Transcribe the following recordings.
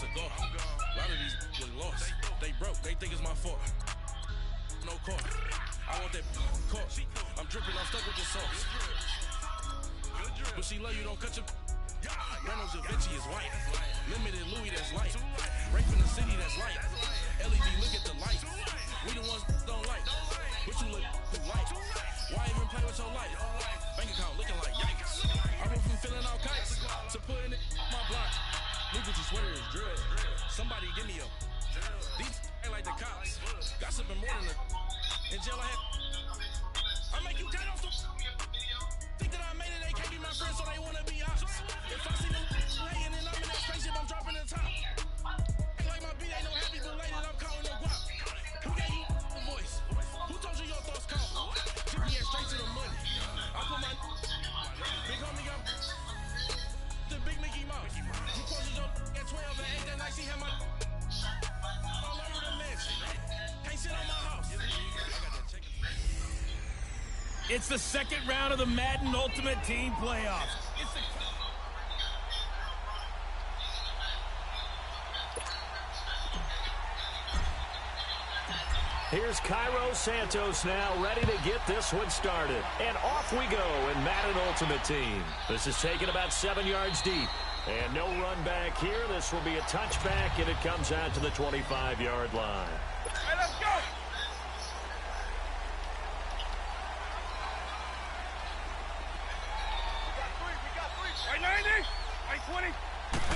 cigar. A lot of these was lost. They broke, they think it's my fault. No car. I want that caught. I'm dripping, I'm stuck with the sauce. But she love you, don't cut your. Reynolds Da Vinci is white. Limited Louis, that's light. Rape in the city, that's light. LED, look at the light. We the ones don't like. But you look light. Why even play with your life? Bank account looking like yikes. I went from filling out kites to putting it on my block. New Gucci sweater is drill. Somebody give me a. These ain't like the cops. Gossiping more than the. In jail I had. I make you cut off the. Think that I made it, they can't be my friends, so they wanna be ops. If I see them hating and I'm in that spaceship, I'm dropping the top. Ain't like my beat ain't no happy, but later I'm calling no guap. Who gave you the voice? Who told you your thoughts count? GPS straight to the money. I put my big homie up. The big Mickey Mouse. You posted your at 12 and 8 that night, she had my all over the mansion. Can't sit on my house. It's the second round of the Madden Ultimate Team Playoffs. Here's Cairo Santos now, ready to get this one started. And off we go in Madden Ultimate Team. This is taken about 7 yards deep. And no run back here. This will be a touchback, and it comes out to the 25-yard line. Hey, let's go! Right 90, right 20,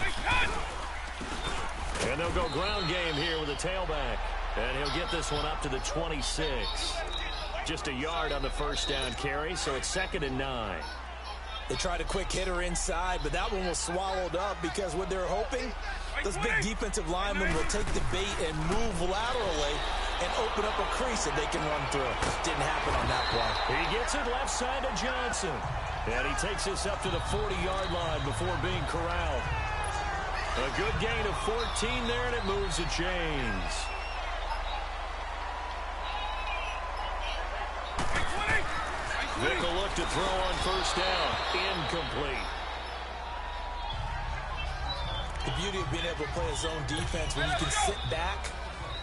right 10. And they'll go ground game here with a tailback. And he'll get this one up to the 26. Just a yard on the first down carry, so it's 2nd and 9. They tried a quick hitter inside, but that one was swallowed up because what they're hoping, those big defensive linemen will take the bait and move laterally and open up a crease that they can run through. Didn't happen on that play. He gets it left side to Johnson. And he takes this up to the 40-yard line before being corralled. A good gain of 14 there, and it moves the chains. Vick will look to throw on first down. Incomplete. The beauty of being able to play a zone defense when you can sit back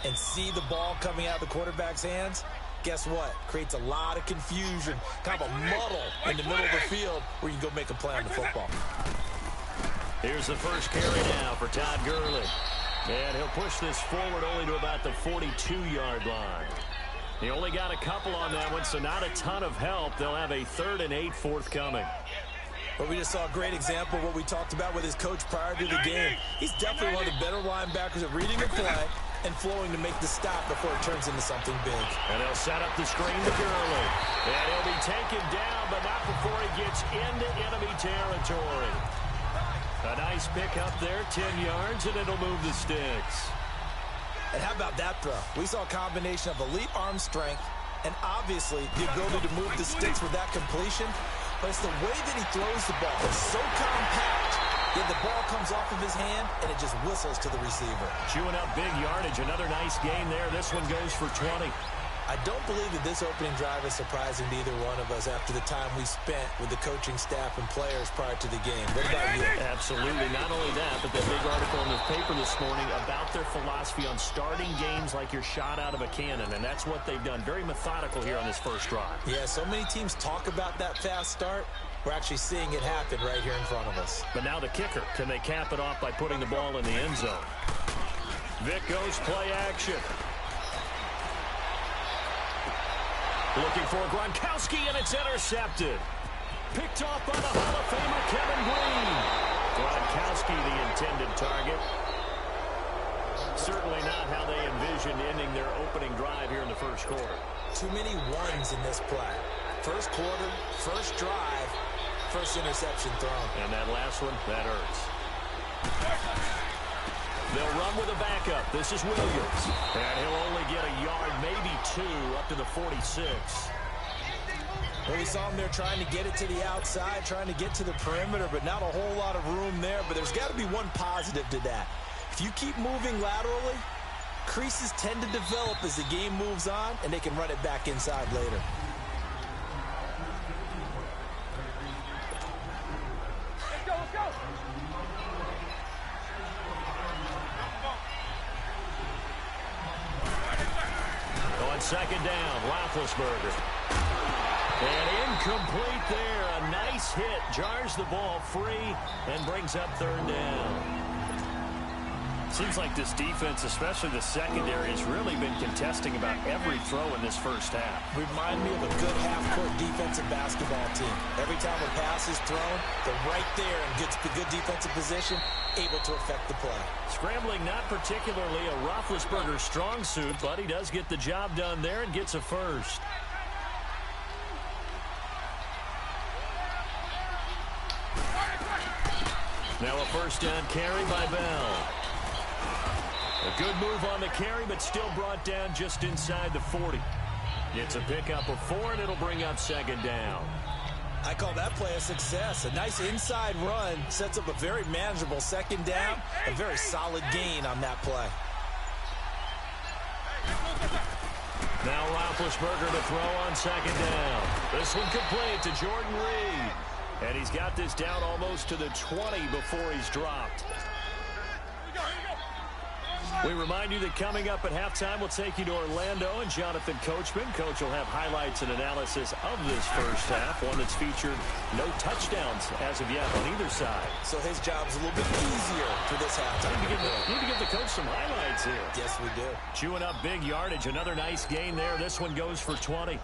and see the ball coming out of the quarterback's hands, guess what? Creates a lot of confusion, kind of a muddle in the middle of the field where you can go make a play on the football. Here's the first carry now for Todd Gurley. And he'll push this forward only to about the 42-yard line. He only got a couple on that one, so not a ton of help. They'll have a 3rd and 8 forthcoming. But we just saw a great example of what we talked about with his coach prior to the game. He's definitely one of the better linebackers at reading the play and flowing to make the stop before it turns into something big. And he'll set up the screen to Gurley. And he'll be taken down, but not before he gets into enemy territory. A nice pick up there, 10 yards, and it'll move the sticks. And how about that throw? We saw a combination of elite arm strength and obviously the ability to move the sticks with that completion. But it's the way that he throws the ball. It's so compact, yet the ball comes off of his hand and it just whistles to the receiver. Chewing up big yardage. Another nice gain there. This one goes for 20. I don't believe that this opening drive is surprising to either one of us after the time we spent with the coaching staff and players prior to the game. What about you? Absolutely. Not only that, but that big article in the paper this morning about their philosophy on starting games like you're shot out of a cannon, and that's what they've done. Very methodical here on this first drive. Yeah, so many teams talk about that fast start. We're actually seeing it happen right here in front of us. But now the kicker. Can they cap it off by putting the ball in the end zone? Vick goes play action. Looking for Gronkowski, and it's intercepted. Picked off by the Hall of Famer Kevin Green. Gronkowski, the intended target. Certainly not how they envisioned ending their opening drive here in the first quarter. Too many ones in this play. First quarter, first drive, first interception thrown. And that last one, that hurts. They'll run with a backup. This is Williams. And he'll only get a yard, maybe 2, up to the 46. Well, we saw him there trying to get it to the outside, trying to get to the perimeter, but not a whole lot of room there. But there's got to be one positive to that. If you keep moving laterally, creases tend to develop as the game moves on, and they can run it back inside later. Let's go, let's go. On second down, Roethlisberger. And incomplete there. A nice hit. Jars the ball free and brings up third down. Seems like this defense, especially the secondary, has really been contesting about every throw in this first half. Remind me of a good half-court defensive basketball team. Every time a pass is thrown, they're right there in good defensive position, able to affect the play. Scrambling not particularly a Roethlisberger strong suit, but he does get the job done there and gets a first. Now a first down carry by Bell. A good move on the carry, but still brought down just inside the 40. It's a pickup of 4, and it'll bring up second down. I call that play a success. A nice inside run sets up a very manageable second down. A very solid gain on that play. Now Roethlisberger to throw on second down. This one complete to Jordan Reed. And he's got this down almost to the 20 before he's dropped. We remind you that coming up at halftime, we'll take you to Orlando and Jonathan Coachman. Coach will have highlights and analysis of this first half, one that's featured no touchdowns as of yet on either side. So his job's a little bit easier for this halftime. Need to give the coach some highlights here. Yes, we do. Chewing up big yardage. Another nice gain there. This one goes for 20.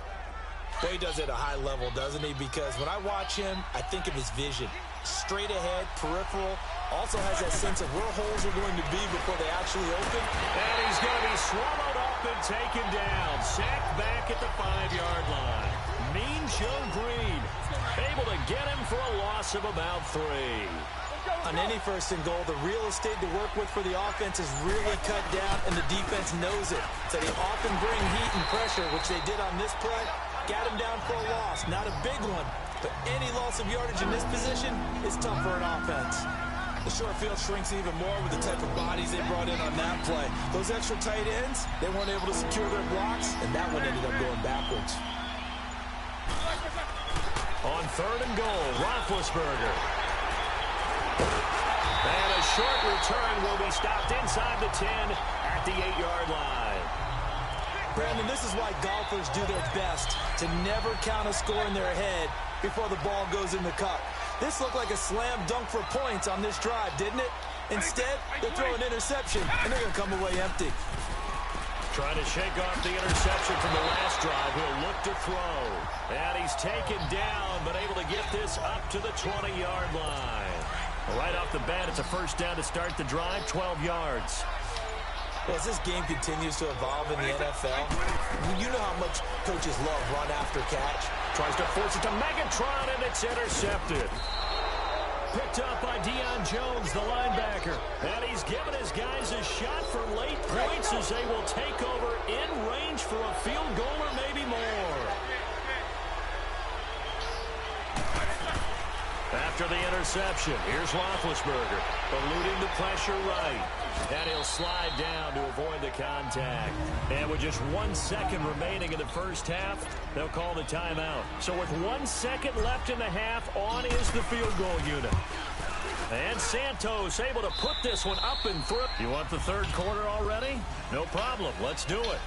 Well, he does it at a high level, doesn't he? Because when I watch him, I think of his vision. Straight ahead, peripheral. Also has that sense of where holes are going to be before they actually open. And he's going to be swallowed up and taken down. Sacked back at the 5-yard line. Mean Joe Green able to get him for a loss of about 3. On any first and goal, the real estate to work with for the offense is really cut down, and the defense knows it. So they often bring heat and pressure, which they did on this play. Got him down for a loss. Not a big one, but any loss of yardage in this position is tough for an offense. The short field shrinks even more with the type of bodies they brought in on that play. Those extra tight ends, they weren't able to secure their blocks, and that one ended up going backwards. On third and goal, Roethlisberger. And a short return will be stopped inside the 10 at the 8-yard line. Brandon, this is why golfers do their best to never count a score in their head before the ball goes in the cup. This looked like a slam dunk for points on this drive, didn't it? Instead, they throw an interception, and they're going to come away empty. Trying to shake off the interception from the last drive. He'll look to throw. And he's taken down, but able to get this up to the 20-yard line. Right off the bat, it's a first down to start the drive, 12 yards. Well, as this game continues to evolve in the NFL, you know how much coaches love run after catch. Tries to force it to Megatron, and it's intercepted. Picked up by Deion Jones, the linebacker. And he's given his guys a shot for late points as they will take over in range for a field goal or maybe more. After the interception, here's Roethlisberger, eluding the pressure right. And he'll slide down to avoid the contact. And with just 1 second remaining in the first half, they'll call the timeout. So with 1 second left in the half, on is the field goal unit. And Santos able to put this one up and through. You want the third quarter already? No problem. Let's do it.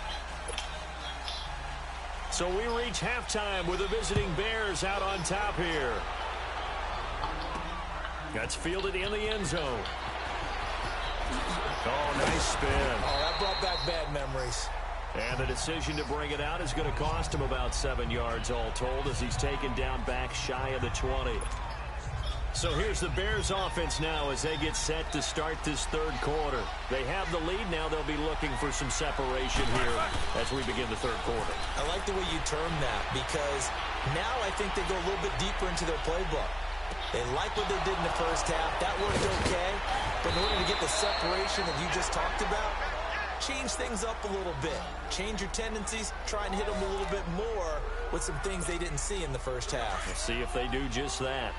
So we reach halftime with the visiting Bears out on top here. That's fielded in the end zone. Oh, nice spin. Oh, that brought back bad memories. And the decision to bring it out is going to cost him about 7 yards all told as he's taken down back shy of the 20. So here's the Bears offense now as they get set to start this third quarter. They have the lead. Now they'll be looking for some separation here as we begin the third quarter. I like the way you termed that because now I think they go a little bit deeper into their playbook. They like what they did in the first half. That worked okay. But in order to get the separation that you just talked about, change things up a little bit. Change your tendencies. Try and hit them a little bit more with some things they didn't see in the first half. We'll see if they do just that.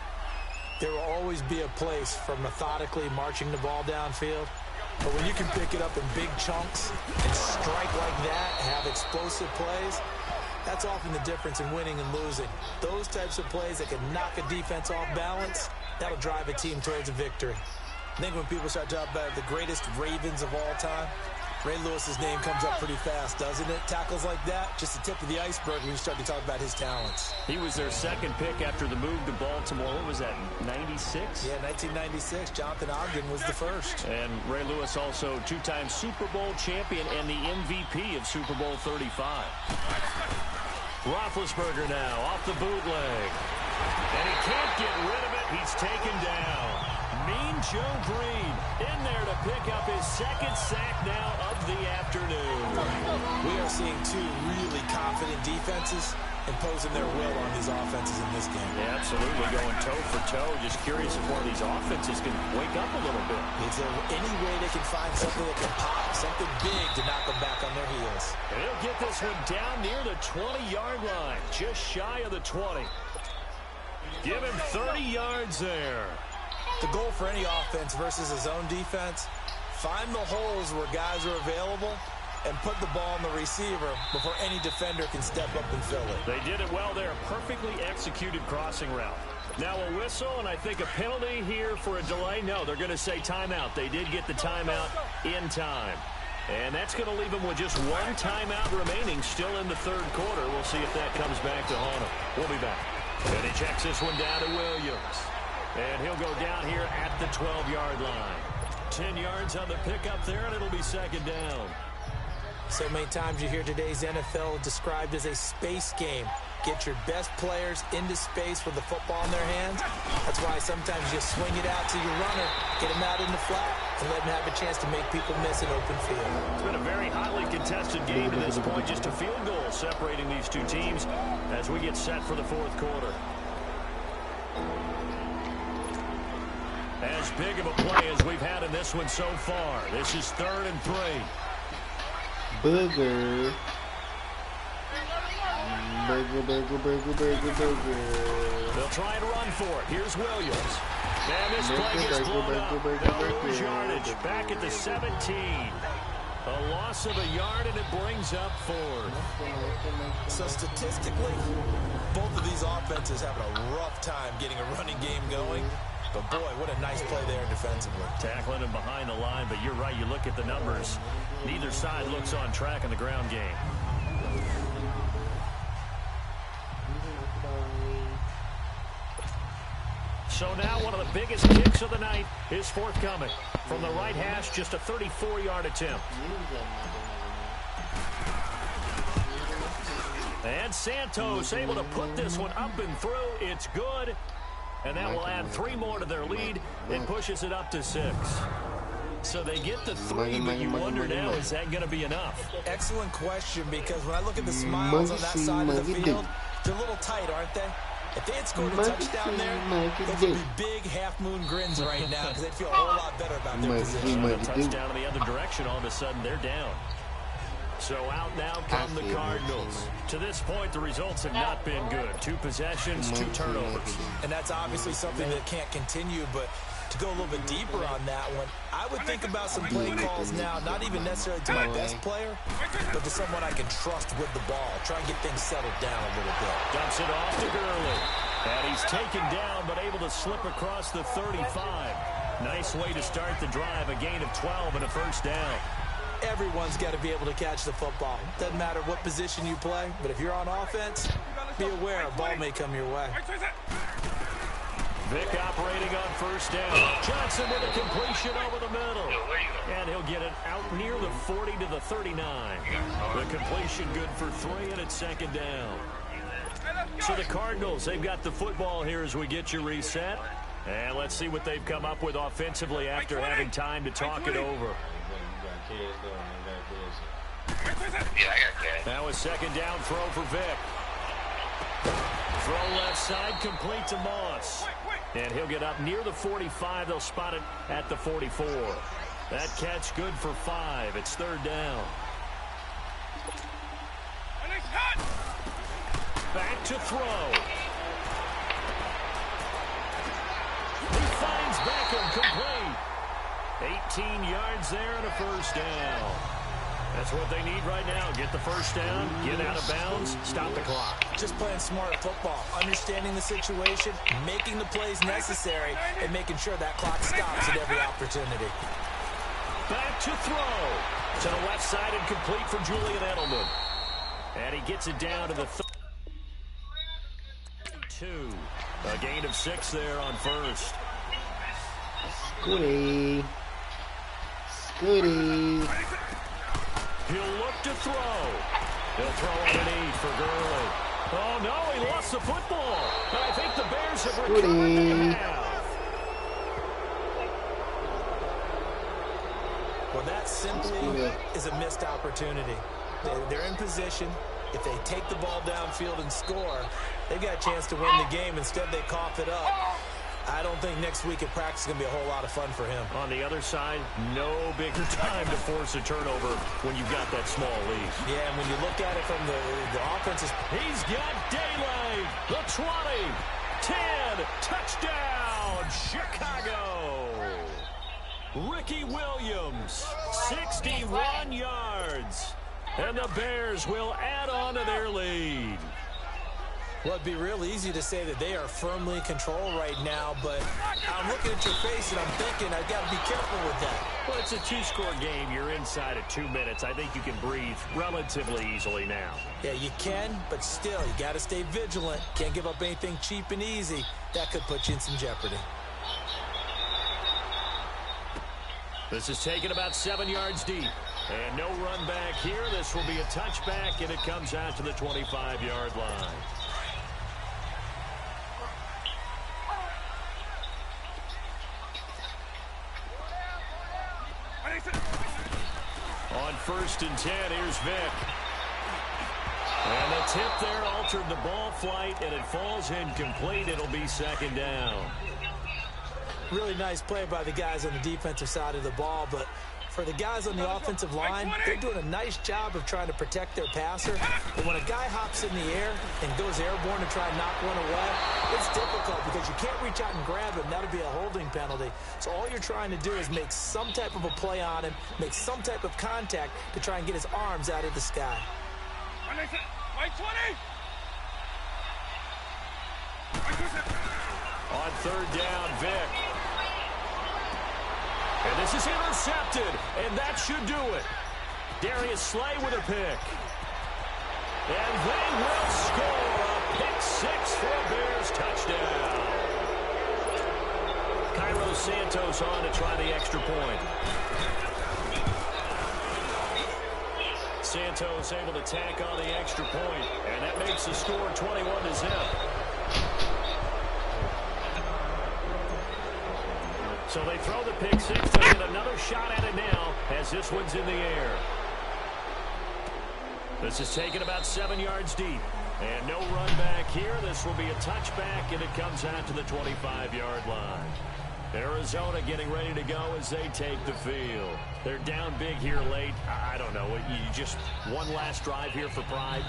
There will always be a place for methodically marching the ball downfield. But when you can pick it up in big chunks and strike like that, have explosive plays, that's often the difference in winning and losing. Those types of plays that can knock a defense off balance, that'll drive a team towards a victory. I think when people start talking about the greatest Ravens of all time, Ray Lewis's name comes up pretty fast, doesn't it? Tackles like that, just the tip of the iceberg when you start to talk about his talents. He was their second pick after the move to Baltimore. What was that, 96? Yeah, 1996. Jonathan Ogden was the first. And Ray Lewis also two-time Super Bowl champion and the MVP of Super Bowl 35. Roethlisberger now off the bootleg. And he can't get rid of it. He's taken down. Mean Joe Green in there to pick up his second sack now of the afternoon. We are seeing two really confident defenses imposing their will on these offenses in this game. Yeah, absolutely, going toe for toe. Just curious if one of these offenses can wake up a little bit. Is there any way they can find something that can pop, something big to knock them back on their heels? And he'll get this one down near the 20-yard line, just shy of the 20. Give him 30 yards there. The goal for any offense versus a zone defense, find the holes where guys are available and put the ball on the receiver before any defender can step up and fill it. They did it well there. Perfectly executed crossing route. Now a whistle, and I think a penalty here for a delay. No, they're going to say timeout. They did get the timeout in time. And that's going to leave them with just one timeout remaining still in the third quarter. We'll see if that comes back to haunt them. We'll be back. And he checks this one down to Williams. And he'll go down here at the 12-yard line. 10 yards on the pickup there, and it'll be second down. So many times you hear today's NFL described as a space game. Get your best players into space with the football in their hands. That's why sometimes you swing it out to your runner, get him out in the flat, and let him have a chance to make people miss an open field. It's been a very hotly contested game to this point. Just a field goal separating these two teams as we get set for the fourth quarter. As big of a play as we've had in this one so far. This is 3rd and 3. Burger. Burger. They'll try and run for it. Here's Williams. And this play gets blown up. They'll lose yardage back at the 17. A loss of a yard, and it brings up 4. So statistically, both of these offenses having a rough time getting a running game going. But, boy, what a nice play there defensively. Tackling him behind the line, but you're right. You look at the numbers. Neither side looks on track in the ground game. So now one of the biggest kicks of the night is forthcoming. From the right hash, just a 34-yard attempt. And Santos able to put this one up and through. It's good. And that will add 3 more to their lead and pushes it up to 6. So they get the 3, but you wonder now, is that going to be enough? Excellent question, because when I look at the smiles on that side of the field, they're a little tight, aren't they? If they had scored a touchdown there, those would be big half-moon grins right now because they'd feel a whole lot better about their position. A touchdown in the other direction, all of a sudden they're down. So out now come the Cardinals. To this point, the results have not been good. 2 possessions, 2 turnovers. And that's obviously something that can't continue, but to go a little bit deeper on that one, I would think about some play calls now, not even necessarily to my best player, but to someone I can trust with the ball. Try and get things settled down a little bit. Dumps it off to Gurley. And he's taken down, but able to slip across the 35. Nice way to start the drive, a gain of 12 and a first down. Everyone's got to be able to catch the football. Doesn't matter what position you play, but if you're on offense, be aware a ball may come your way. Vick operating on first down. Johnson with a completion over the middle. And he'll get it out near the 40 to the 39. The completion good for 3, and it's second down. So the Cardinals, they've got the football here as we get you reset. And let's see what they've come up with offensively after having time to talk it over. Now a second down throw for Vick. Throw left side, complete to Moss. And he'll get up near the 45. They'll spot it at the 44. That catch good for 5. It's third down. Back to throw. He finds Beckham complete. 18 yards there and a first down. That's what they need right now. Get the first down, get out of bounds, stop the clock. Just playing smart football, understanding the situation, making the plays necessary, and making sure that clock stops at every opportunity. Back to throw. To the left side and complete for Julian Edelman. And he gets it down to the 2. A gain of 6 there on first. Scooty. Scooty. He'll look to throw. He'll throw underneath for Gurley. Oh, no, he lost the football. But I think the Bears have recovered the half. Well, that simply is a missed opportunity. They're in position. If they take the ball downfield and score, they've got a chance to win the game. Instead, they cough it up. I don't think next week at practice is going to be a whole lot of fun for him. On the other side, no bigger time to force a turnover when you've got that small lead. Yeah, and when you look at it from the offense's... He's got daylight. The 20, 10, touchdown, Chicago. Ricky Williams, 61 yards. And the Bears will add on to their lead. Well, it'd be real easy to say that they are firmly in control right now, but I'm looking at your face and I'm thinking I've got to be careful with that. Well, it's a 2-score game. You're inside of 2 minutes. I think you can breathe relatively easily now. Yeah, you can, but still, you got to stay vigilant. Can't give up anything cheap and easy. That could put you in some jeopardy. This is taken about 7 yards deep. And no run back here. This will be a touchback, and it comes out to the 25-yard line. On 1st and 10, here's Vick. And the tip there altered the ball flight, and it falls incomplete. It'll be 2nd down. Really nice play by the guys on the defensive side of the ball, but for the guys on the offensive line, they're doing a nice job of trying to protect their passer. But when a guy hops in the air and goes airborne to try and knock one away, it's difficult because you can't reach out and grab him. That'll be a holding penalty. So all you're trying to do is make some type of a play on him, make some type of contact to try and get his arms out of the sky. On 3rd down, Vick. And this is intercepted, and that should do it. Darius Slay with a pick. And they will score a pick 6 for a Bears touchdown. Cairo Santos on to try the extra point. Santos able to tack on the extra point, and that makes the score 21-0. So they throw the pick 6 to get another shot at it now as this one's in the air. This is taken about 7 yards deep. And no run back here. This will be a touchback, and it comes out to the 25-yard line. Arizona getting ready to go as they take the field. They're down big here late. I don't know. You just one last drive here for pride.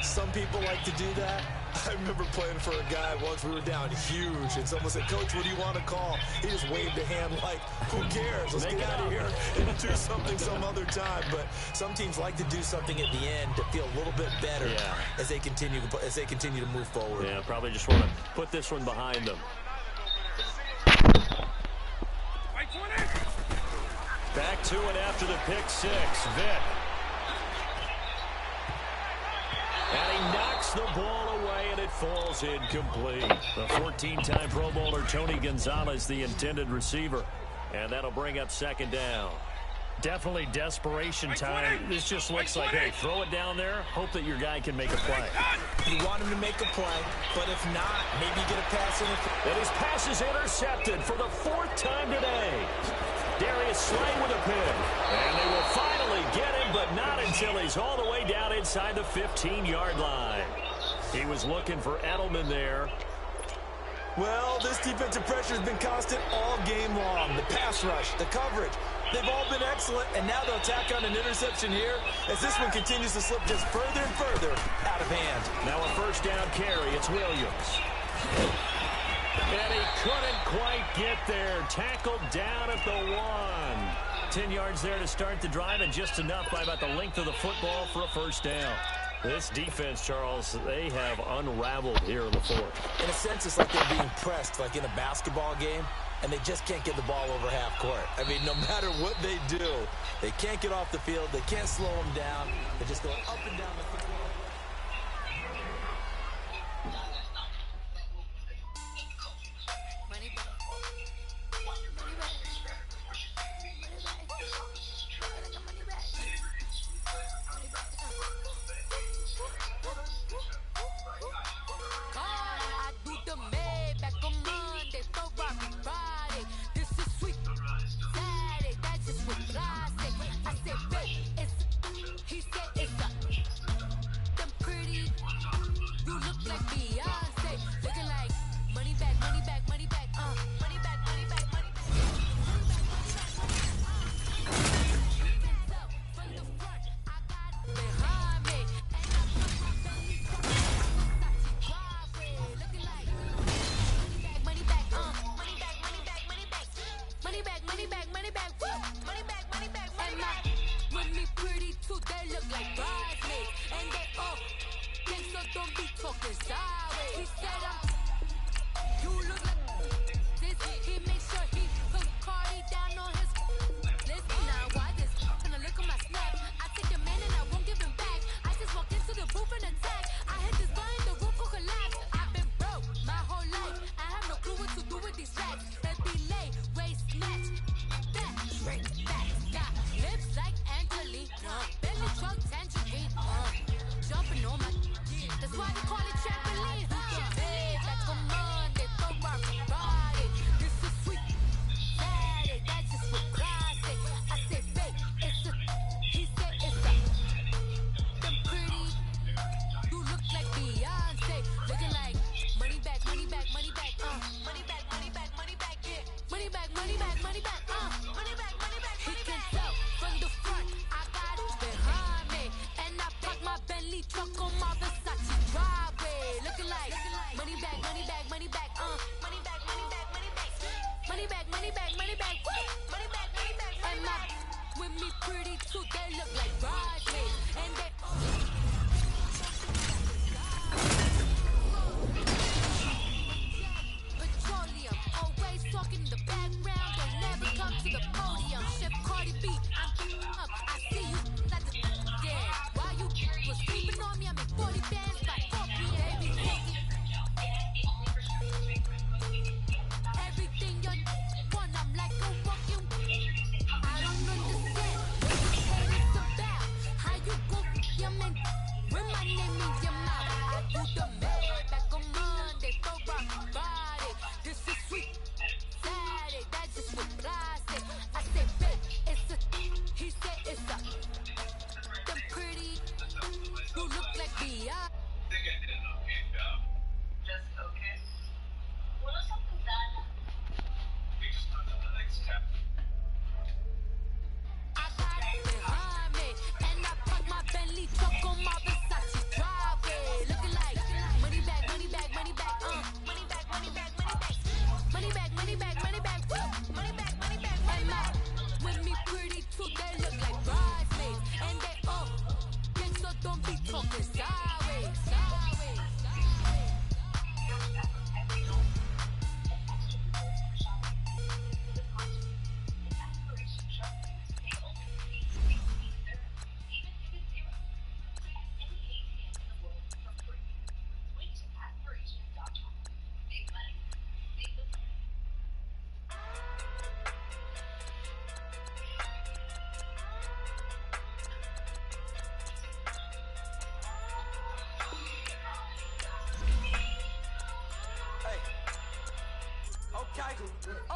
Some people like to do that. I remember playing for a guy once. We were down huge, and someone said, "Coach, what do you want to call?" He just waved a hand like, "Who cares? Let's get out of here and do something some other time." But some teams like to do something at the end to feel a little bit better as they continue to move forward. Yeah, probably just want to put this one behind them. Back to it after the pick 6. Vick. And he knocks the ball away, and it falls incomplete. The 14-time Pro Bowler Tony Gonzalez, the intended receiver. And that'll bring up 2nd down. Definitely desperation time. This just looks like, hey, throw it down there, hope that your guy can make a play. You want him to make a play, but if not, maybe get a pass in. And his pass is intercepted for the 4th time today. Darius Slay with a pick. And they will finally get him, but not until he's all the way down inside the 15-yard line. He was looking for Edelman there. Well, this defensive pressure has been constant all game long. The pass rush, the coverage, they've all been excellent, and now they'll tack on an interception here as this one continues to slip just further and further out of hand. Now a 1st down carry. It's Williams. And he couldn't quite get there. Tackled down at the 1. 10 yards there to start the drive, and just enough by about the length of the football for a first down. This defense, Charles, they have unraveled here in the fourth. In a sense, it's like they're being pressed, like in a basketball game, and they just can't get the ball over half court. I mean, no matter what they do, they can't get off the field. They can't slow them down. They're just going up and down the field.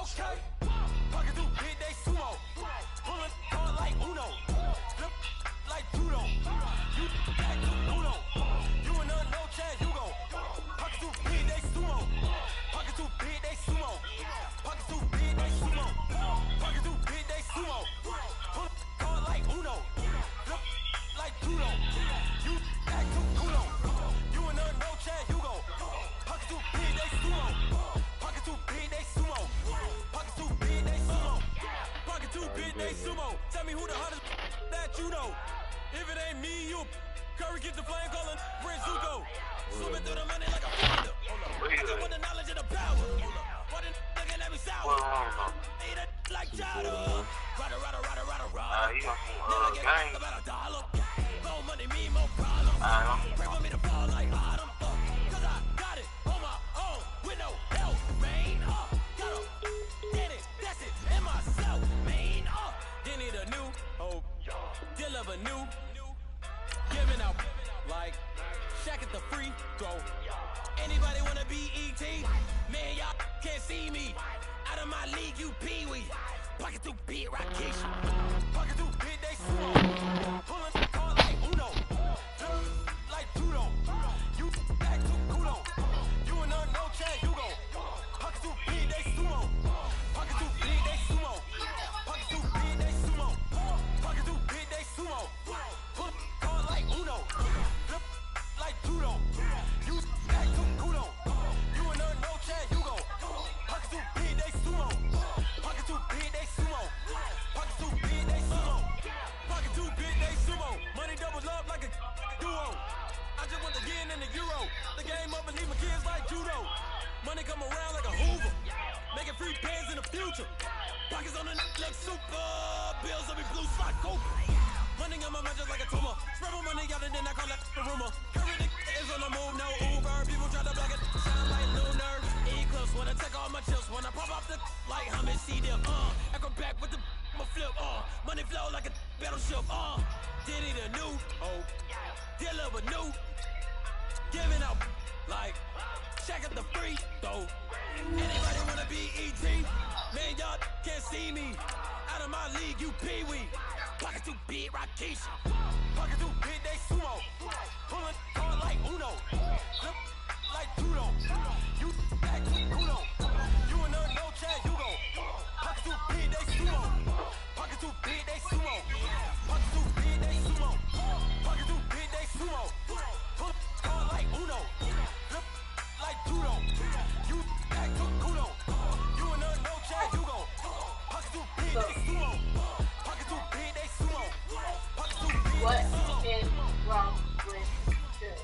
Okay, pocket too big, they sumo. Pulling on like Uno. Flip like judo. You back to Uno. You in a no chance, you go. Pocket too big, they sumo. Pocket too big, they sumo. Pocket too big, they sumo. Pocket too big, they sumo. Pull on like Uno. Flip like judo. You back to Uno. You in a no chance, you go. Pocket too big, they sumo. Pocket too big, they sumo. Pocket too big, they sumo. Pocket too two big day sumo. Tell me who the hottest that you know. If it ain't me, you. Curry get the flame calling Prince Zuko. Swimming through the money like a flounder. I just want the knowledge and the power. Why the looking at me sour? Eat it like chowder. Rada. Never get about $1. More money, me, more problems. Pray for me to fall like autumn. Cause I got it on my own with no help, man. Gotta get it, that's it, and myself, man. They need a new hope, deal of a new, giving out like Shaq at the free throw. Anybody wanna be ET? Man, y'all can't see me. Out of my league, you pee-wee. Pocket too big, Rakesh. Pocket too big, they sumo. Pulling card like Uno. Flip like Pluto. You act too culo. You and no chance, you go. Pocket too big, they sumo. Pocket too big, they sumo. Pocket too big, they sumo. Pocket too big, they sumo. Pull card like Uno. Flip like Pluto. You act too culo. You and no chance, you go. Pocket too big, they sumo. Pocket too big, they sumo. Pocket too big, they sumo. Pocket too big, they sumo. Money doubles up like a duo. I just want the yen and the euro. The game up and leave my kids like judo. Money come around like a Hoover. Making free pants in the future. Pockets on the like super. Bills on me blue slot Cooper. Money on my mind just like a tumor. Spread my money out and then I call that the rumor. Curry the is on the move, no Uber. People try to block it, shine like lunar. Eclipse, wanna take all my chips. Wanna pop off the like Hummus, see them. Echo back with the flip. Money flow like a battleship. Did it a new, deal of a new. Giving out like Shaq at the free throw. Anybody wanna be ET? Man, y'all can't see me. Out of my league, you pee-wee. Pocket too big, Rakesh. Pocket too big, they sumo. Pulling card like Uno. Flip like Pluto. You act too culo. You and no chance, you go. Pocket too big, they sumo. Pocket too big, they sumo. Pocket too big, they sumo. Pocket too big, they sumo. Pull card like Uno. Flip like Pluto. You act too culo. You and no chance, you go. Pocket too big, they sumo. Pocket too big, they sumo. Pocket too big, What they sumo. is wrong with this?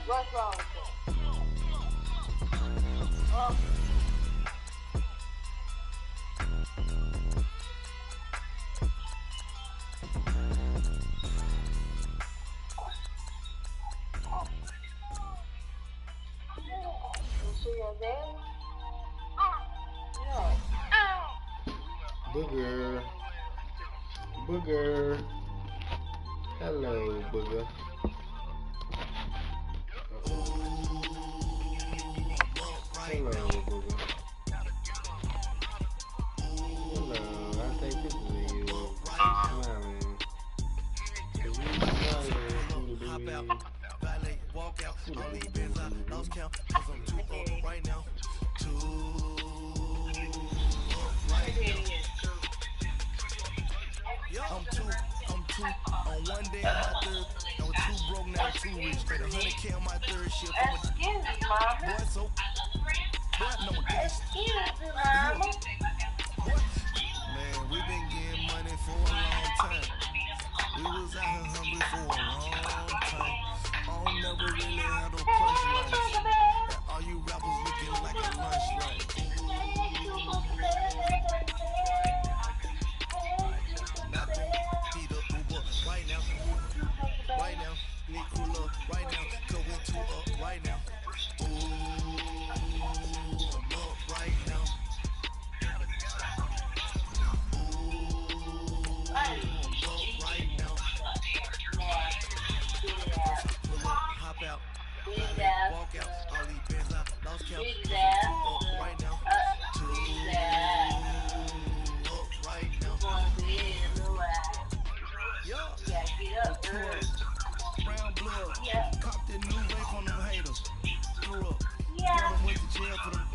What's wrong with this? Oh. You see your dad? No. Booger. Hello, Booger. Hello, Booger. Hello, I think this is you. Smiling. Is you smiling? Hop out, valet, walk out, all these bins I lost count, cause I'm too up right now. Too up right now. I'm two on one day on my third. I was too broke, now too rich. Got 100K on my third shift. Excuse me, mama. Boy, so no gangsta. Excuse me, mama. Man, we been getting money for a long time. We was out here hungry for a long time. I don't never really have no punchlines. And all you rappers looking like a lunch line. Nothing. Need a Uber right now. Right now. Need cooler right now. Cause we too up right now. Ooh, I'm up right now. Ooh, I'm up right now. Pull up, hop out, walk out. All these bands I lost count. Up right now. Too up right now. Yeah. Brown blood. Copped that new vape on them haters. Grew up. Went to jail for them.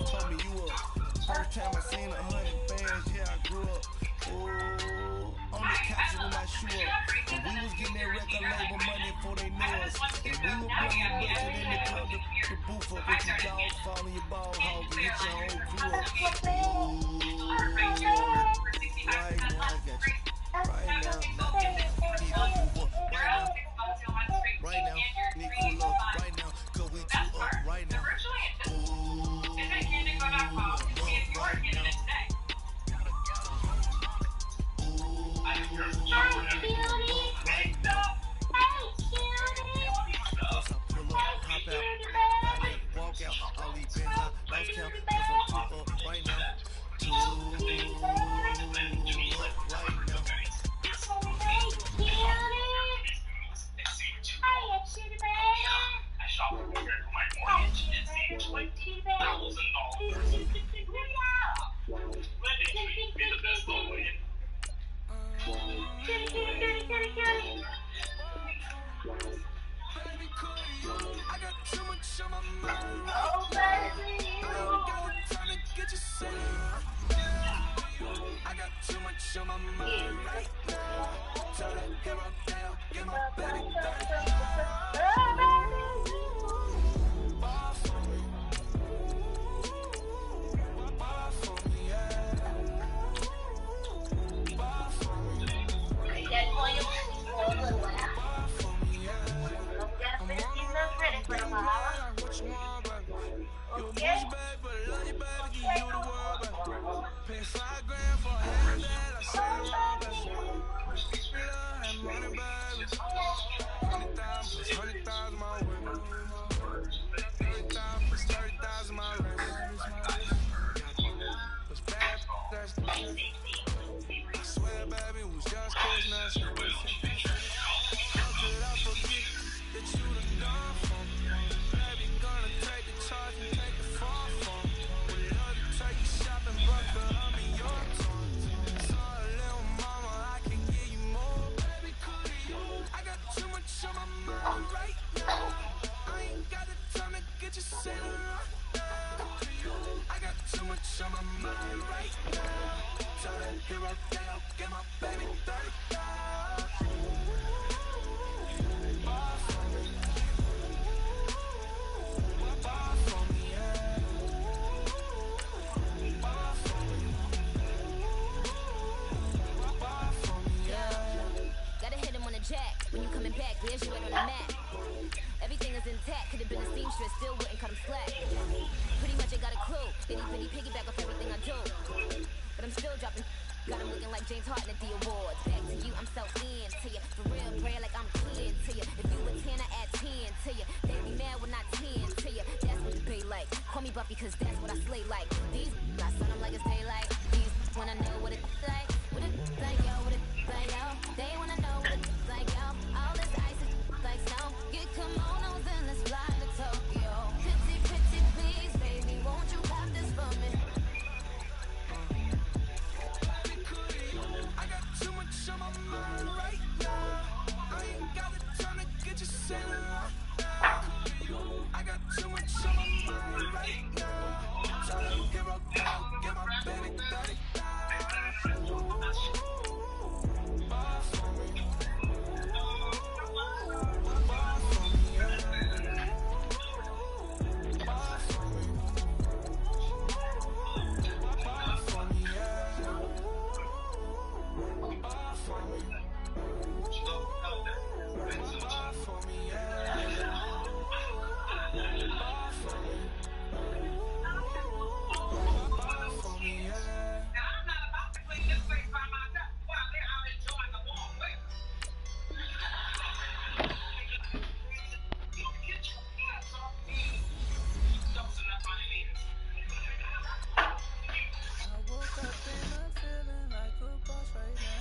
Told me you up. First time I seen 100 bands, yeah, I grew up. Ooh, on the couch with my shoe up. And we was getting that record label money before they knew us. And we were blowing budget in the club, the booth up with your dogs, falling your ball hog, and hit your whole crew up. Ooh, I got too much on my mind right Oh, now. baby, I ain't got the time to get you set up. I got too much on my mind right now. Tell that hero down, get my baby 35. Ball for me, ball for me, yeah. Ball for me, ball for me, yeah. I'm on the road, I'm getting paid like what you want, baby. You a bougie, baby, but I love you, baby. Give you the world, baby. Pay $5 for a hand that I say the wrong, baby. Love and money, baby. 100,000 plus 100,000 my way. 30,000 plus 30,000 my wrist. Plus bad, that's I swear, baby, it was just kids now. How could I forget that you done done for me? Baby, gonna take the charge and take the fall from me. Would love to take you shopping, but could I be your toy? Sorry, little mama, I can give you more. Baby, could you? I got too much on my mind right now. I ain't got the time to get you set right now. I got too much on my mind right now. Tell that hero down, get my baby 35. Ball for me, ball for me, yeah. Ball for me, ball for me, yeah. Gotta hit him on the jack. When you coming back, where's you at on the map? Everything is intact. Could've been a seamstress, still wouldn't cut him slack. Pretty much I got a clue. Itty bitty piggyback off everything I do. But I'm still dropping. Got him looking like James Harden at the awards. Back to you, I'm so into you. For real, brand like I'm kin to you. If you a 10, I add 10 to you. They be mad when I 10 to you. That's what the bay like. Call me Buffy, cause that's what I slay like. These I son them like it's daylight. These wanna know what it's like. What it's like, yo, what it's like, yo. They wanna know what it's like, yo. All this ice is like snow. Get kimonos and let's fly to Tokyo. Pretty, pretty, please, baby, won't you pop this for me? I got too much on my mind right now. I ain't got the time to get you set right now. I got too much on my mind right now. Tell that hero down, get my baby 35. Ball for me, ball for me, yeah. Ball for me, ball for me, yeah. Ball for me, ball for me, yeah. Ball for me, ball for me, yeah. I woke up and I'm feeling like a boss right now.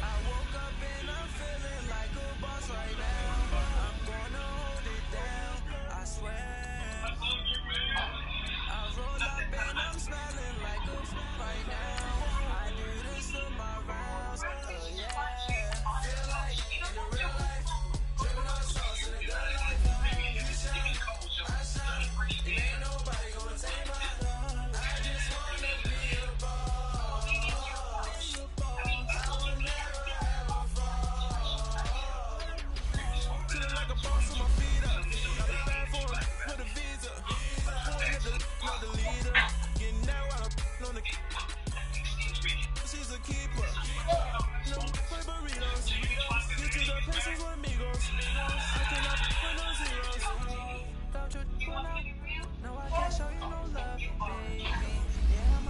I woke up and I'm feeling like a boss right now. I'm gonna hold it down, I swear. I roll up and I'm smelling like a right now. I do this for my rounds, yeah. Feel like in the real life, dripping on sauce in the good life. You shine, I shine, and ain't nobody gonna take my love. I just wanna be a boss. I will never ever fall. Chillin' like a boss with my feet up. Got a bag for him with a visa. Point at the not the leader. Getting that while I'm on the. She's a keeper. No play burritos. Get to the pesos with amigos. I cannot put no zeros. Don't you run out? No, I can't show you no love, baby. Yeah,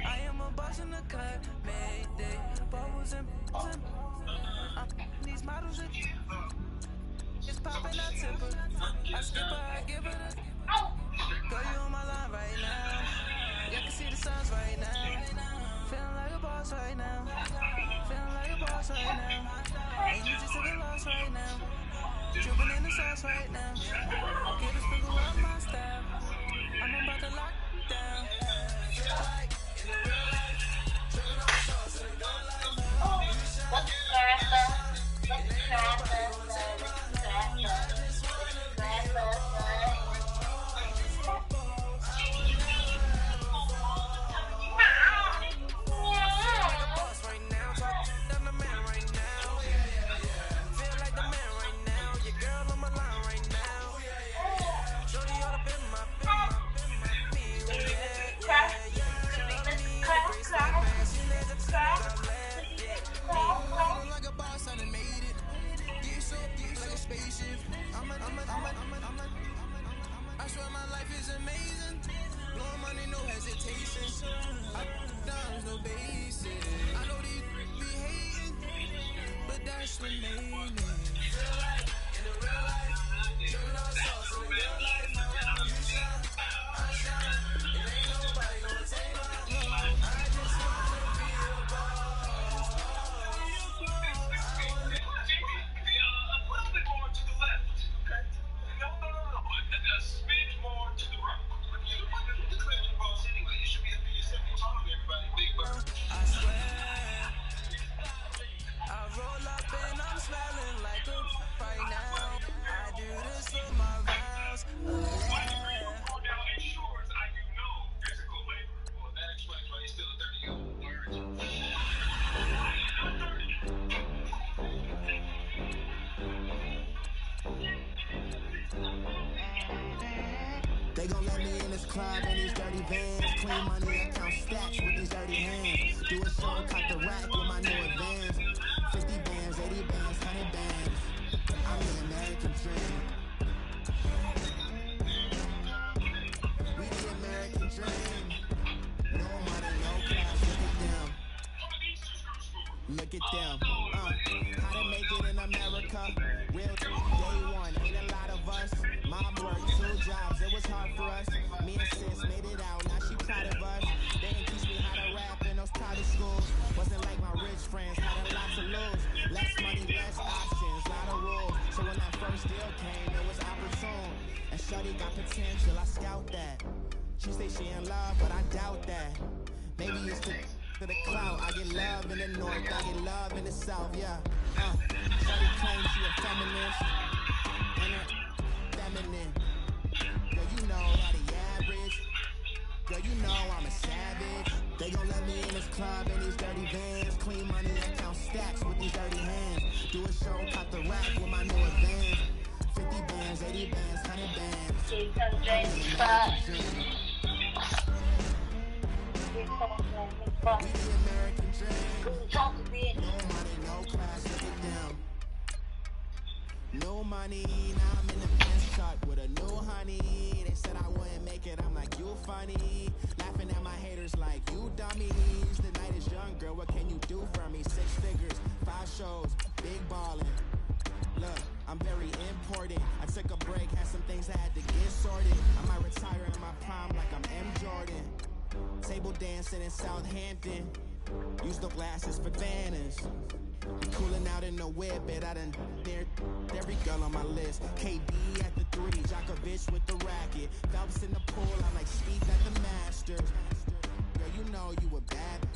I am a boss in the cut, mayday. Bubbles and these models are it's popping out temper. I skip her, I give her the. Girl, you on my line right now. Y'all can see the signs right now. Feeling like a boss right now. Feeling like a boss right now. And you just took a loss right now. boss right now. Get a sprinkle of my style. I'm about to lock down. Feel like in the real life, dripping on sauce in the good life. You shine, I shine, and ain't nobody gonna take my love. I just wanna be a boss. I would never ever fall. Feel like a boss right now, talk I'm the man right now. Feel like the man right now. Your girl on my line right now. Shorty all up in my feel, yeah. Shorty me in a bracelet, fashion as a got left, yeah. Like a boss, I done made it. Get so like a spaceship. I swear my life is amazing. Blowing money, no hesitation. I dimes, no basic. I know these be hating, but that's remaining. Feel like in the real life, dripping on sauce in the real life. You shine, I shine, and ain't nobody gonna take my love. I just wanna be a boss. A little bit more to the left, okay? No. A smidge more to the right. You declared your boss anyway. You should be up in your second taller than everybody, big bird. I swear, I roll up and I'm smelling like a right now. I do this for my vows. Now ensures I do no physical labor. Well, that explains why he's still a 30-year-old virgin. They gon' let me in this club in these dirty vans. Clean money, I count stacks with these dirty hands. Do a show, cut the rack with my new advance. 50 bands, 80 bands, 100 bands. I'm the American dream. We the American dream. No money, no class, look at them. Look at them. How to make it in America? Real day one, ain't a lot of us. Mom worked 2 jobs, it was hard for us. Me and sis made it out, now she proud of us. They didn't teach me how to rap in those private schools. Wasn't like my rich friends, had a lot to lose. Less money, less options, lot of rules. So when that first deal came, it was opportune. And shorty got potential, I scout that. She say she in love, but I doubt that. Maybe it's to the clout. I get love in the north, I get love in the south, yeah. Shorty claims she a feminist, and her feminine. Girl, you know how the average. Girl, you know I'm a savage. They gon' let me in this club in these dirty vans. Clean money, I count stacks with these dirty hands. Do a show, cut the rack with my new advance. 50 bands, 80 bands, 100 bands. We the American dream. No money, no class, look at them. No money, now I'm in the Benz truck with a new honey. They said I wouldn't make it, I'm like, you funny. Laughing at my haters like, you dummies. The night is young, girl, what can you do for me? 6 figures, 5 shows, big ballin'. Look, I'm very important. I took a break, had some things I had to get sorted. I might retire in my prime like I'm M. Jordan. Table dancing in Southampton. Use the glasses for Vannas. Cooling out in the whip, but I done dared every girl on my list. KD at the 3, Djokovic with the racket. Phelps in the pool, I'm like Speed at the Masters. Girl, you know you a bad.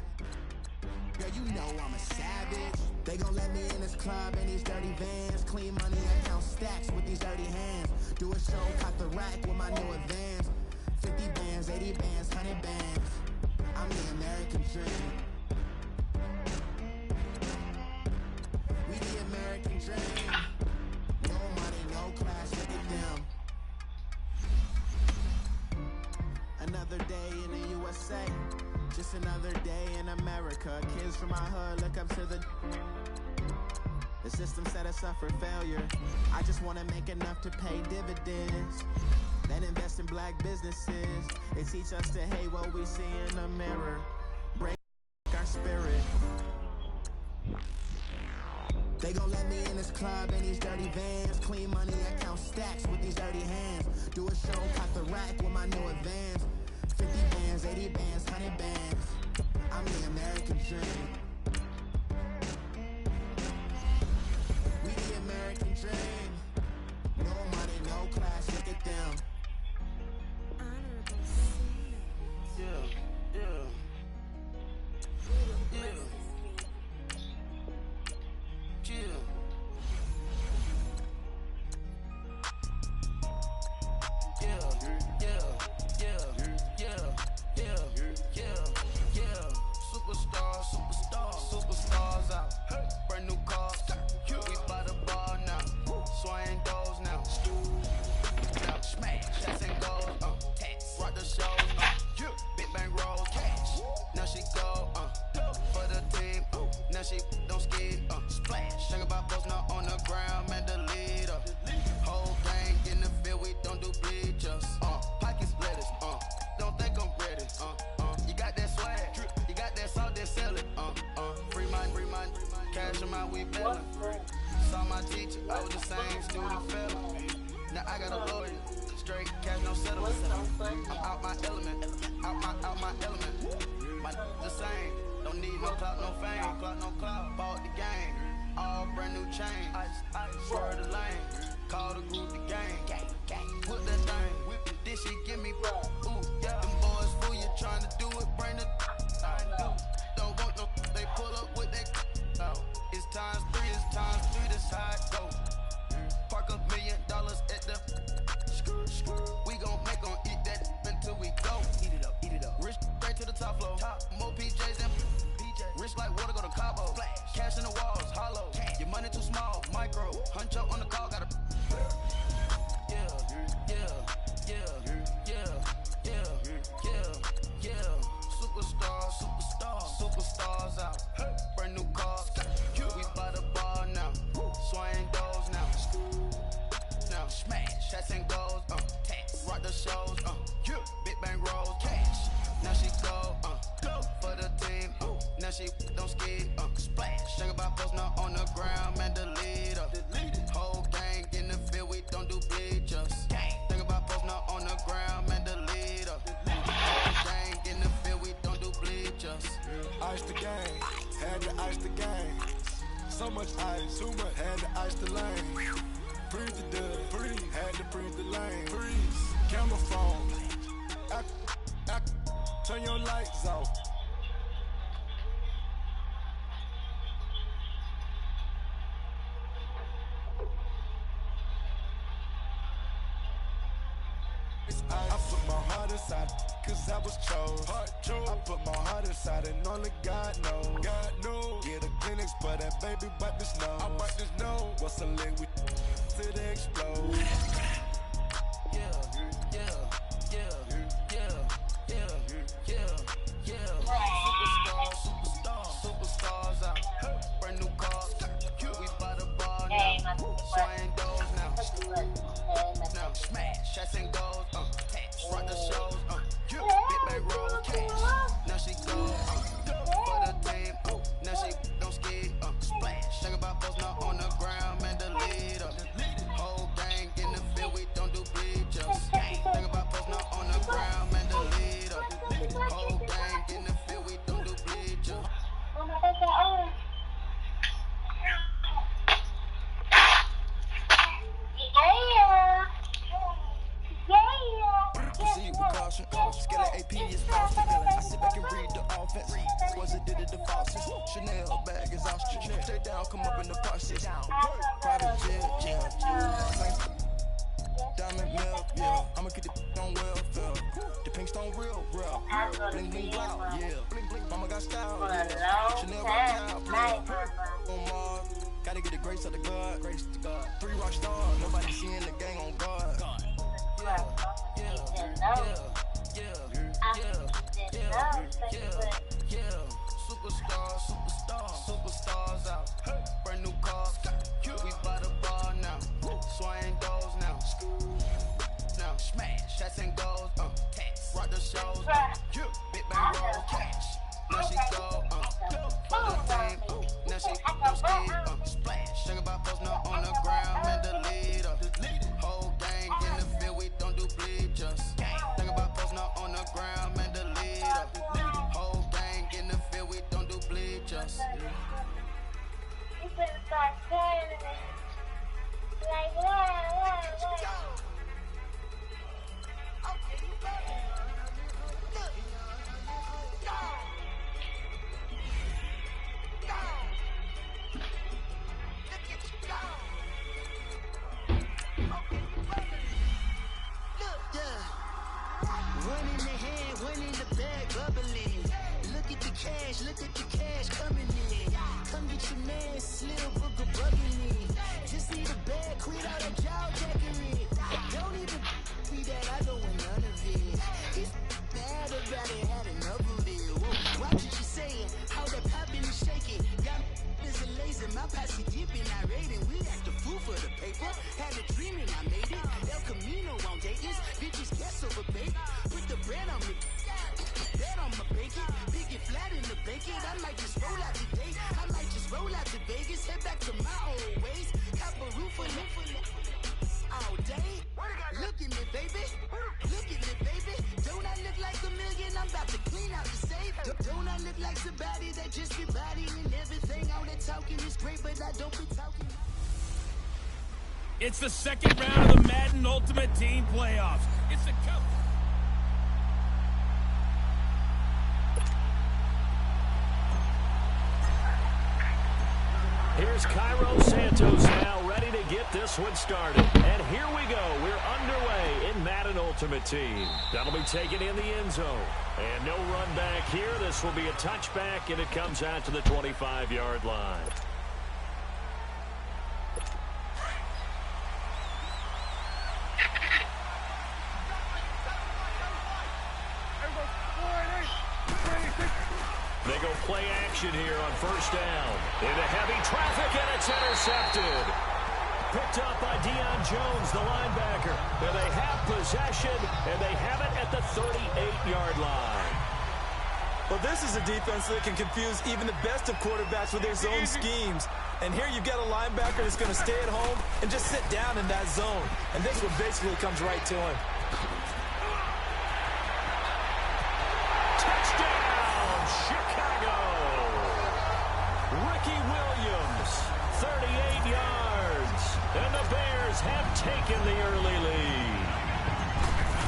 Girl, you know I'm a savage. They gon' let me in this club in these dirty vans. Clean money, I count stacks with these dirty hands. Do a show, cut the rack with my new advance. 50 bands, 80 bands, 100 bands. I'm the American dream. We the American dream. No money, no class, look at them. Another day in the USA. Just another day in America. Kids from my hood look up to the system set us up for failure. I just want to make enough to pay dividends. Then invest in black businesses. They teach us to hate what we see in the mirror. Break our spirit. They gon' let me in this club in these dirty vans. Clean money, I count stacks with these dirty hands. Do a show, cut the rack with my new advance. 50 bands, 80 bands, 100 bands. I'm the American dream. We the American dream. No Pressure my we bellin'. Saw my teacher, I was the same student fella. Now I got a lawyer, straight cash, no settlement. I'm out my element, out my element. My the same, don't need no clout, no fame, bought the game, all brand new chain, swerve the lane, call the group the gang, put that thing, whip it, this shit give me, ooh, yeah, them boys fool you trying to do it, bring the, don't want no, they pull up with that, it's times three, that's how it go, park $1 million at the, we gon' eat that until we go, eat it up, rich straight to the top floor, more PJs and rich like water go to Cabo, cash in the walls, hollow, your money too small, micro, huncho on the call, gotta, superstars out, brand new cars, we by the bar now, swaying doors now, smash, shots and goals, rock the shows, big bang rolls, cash, now she go for the team, now she don't ski, splash, think about post now on the ground, man, delete her, whole gang in the field, we don't do bleachers, think about post now on the ground, man, delete her, whole gang in the field, we don't do bleachers. Ice the game, had to ice the game. So much ice, too much, had to ice the lane. Breathe the dub, breathe, had to breathe the lane. Freeze, camera phone, turn your lights off. I put my heart aside, cause I was chose. I put my heart aside and only God knows. Yeah, the clinics, but that baby bite this nose. What's a leg with till they explode? Superstars out, brand new cars, we by the bar now, swaying doors now, smash, shots and goals, rock the shows, big bang roll, cash, now she go, for the team, now she don't ski, splash, think about post now on the ground, man, the leader, whole gang in the field, we don't do bleachers, think about post now on the ground, man, the leader, whole gang in the field, we don't do bleachers. Proceed with caution. Skeleton AP is false. I sit back and read the offense. Was it did it the faucets? Chanel bag is ostrich. Stay down, come up in the process. Private jet, yeah. Diamond milk, yeah. I'ma get the on welfare. The pink stone real. Bling bling blow, yeah. Bling bling, mama got style, yeah. Chanel got style, play. On Mars, gotta get the grace of the God. 3 rock stars, nobody seeing the gang on guard. Superstars out, brand new cars, we by the bar now, swaying doors now, smash, shots and goals, rock the shows, big bang roll, cash, now she go, for the team, now she don't ski, splash, think about post now on the ground, man, the leader, whole gang in the field, we don't do bleachers, think about post now on the ground, man, the leader, whole gang in the field, we don't do bleachers. You better start saying it. Like, wow. Okay, you better. Look. Go. Look at you go. Okay, you better. Look, yeah. One in the hand, one in the bag, bubbling. Look at the cash coming in. Come get your man, Slim Booger bugging me. Just need a bag, quit all that jaw jackery. Don't even be that, I don't want none of it. He's mad about it, had enough of it. Whoa, watch what you saying, how that poppin' and shaking. Got is a laser, my posse dipping, I raiding. We act a fool for the paper. Had a dream and I made it. El Camino on Dayton's, bitches guess over bait. Put the bread on me. Bet on my bacon, big and flat in the bacon. I might just roll out today. I might just roll out to Vegas. It's the second round of the Madden Ultimate Team playoffs. It's the Here's Cairo Santos now ready to get this one started. And here we go. We're underway in Madden Ultimate Team. That'll be taken in the end zone. And no run back here. This will be a touchback, and it comes out to the 25-yard line. They go play action here on first down. Into heavy traffic, and it's intercepted. Picked up by Deion Jones, the linebacker. And they have possession, and they have it at the 38-yard line. Well, this is a defense that can confuse even the best of quarterbacks with their zone schemes. And here you've got a linebacker that's going to stay at home and just sit down in that zone. And this one basically comes right to him. Chicago. Ricky Williams, 38 yards. And the Bears have taken the early lead.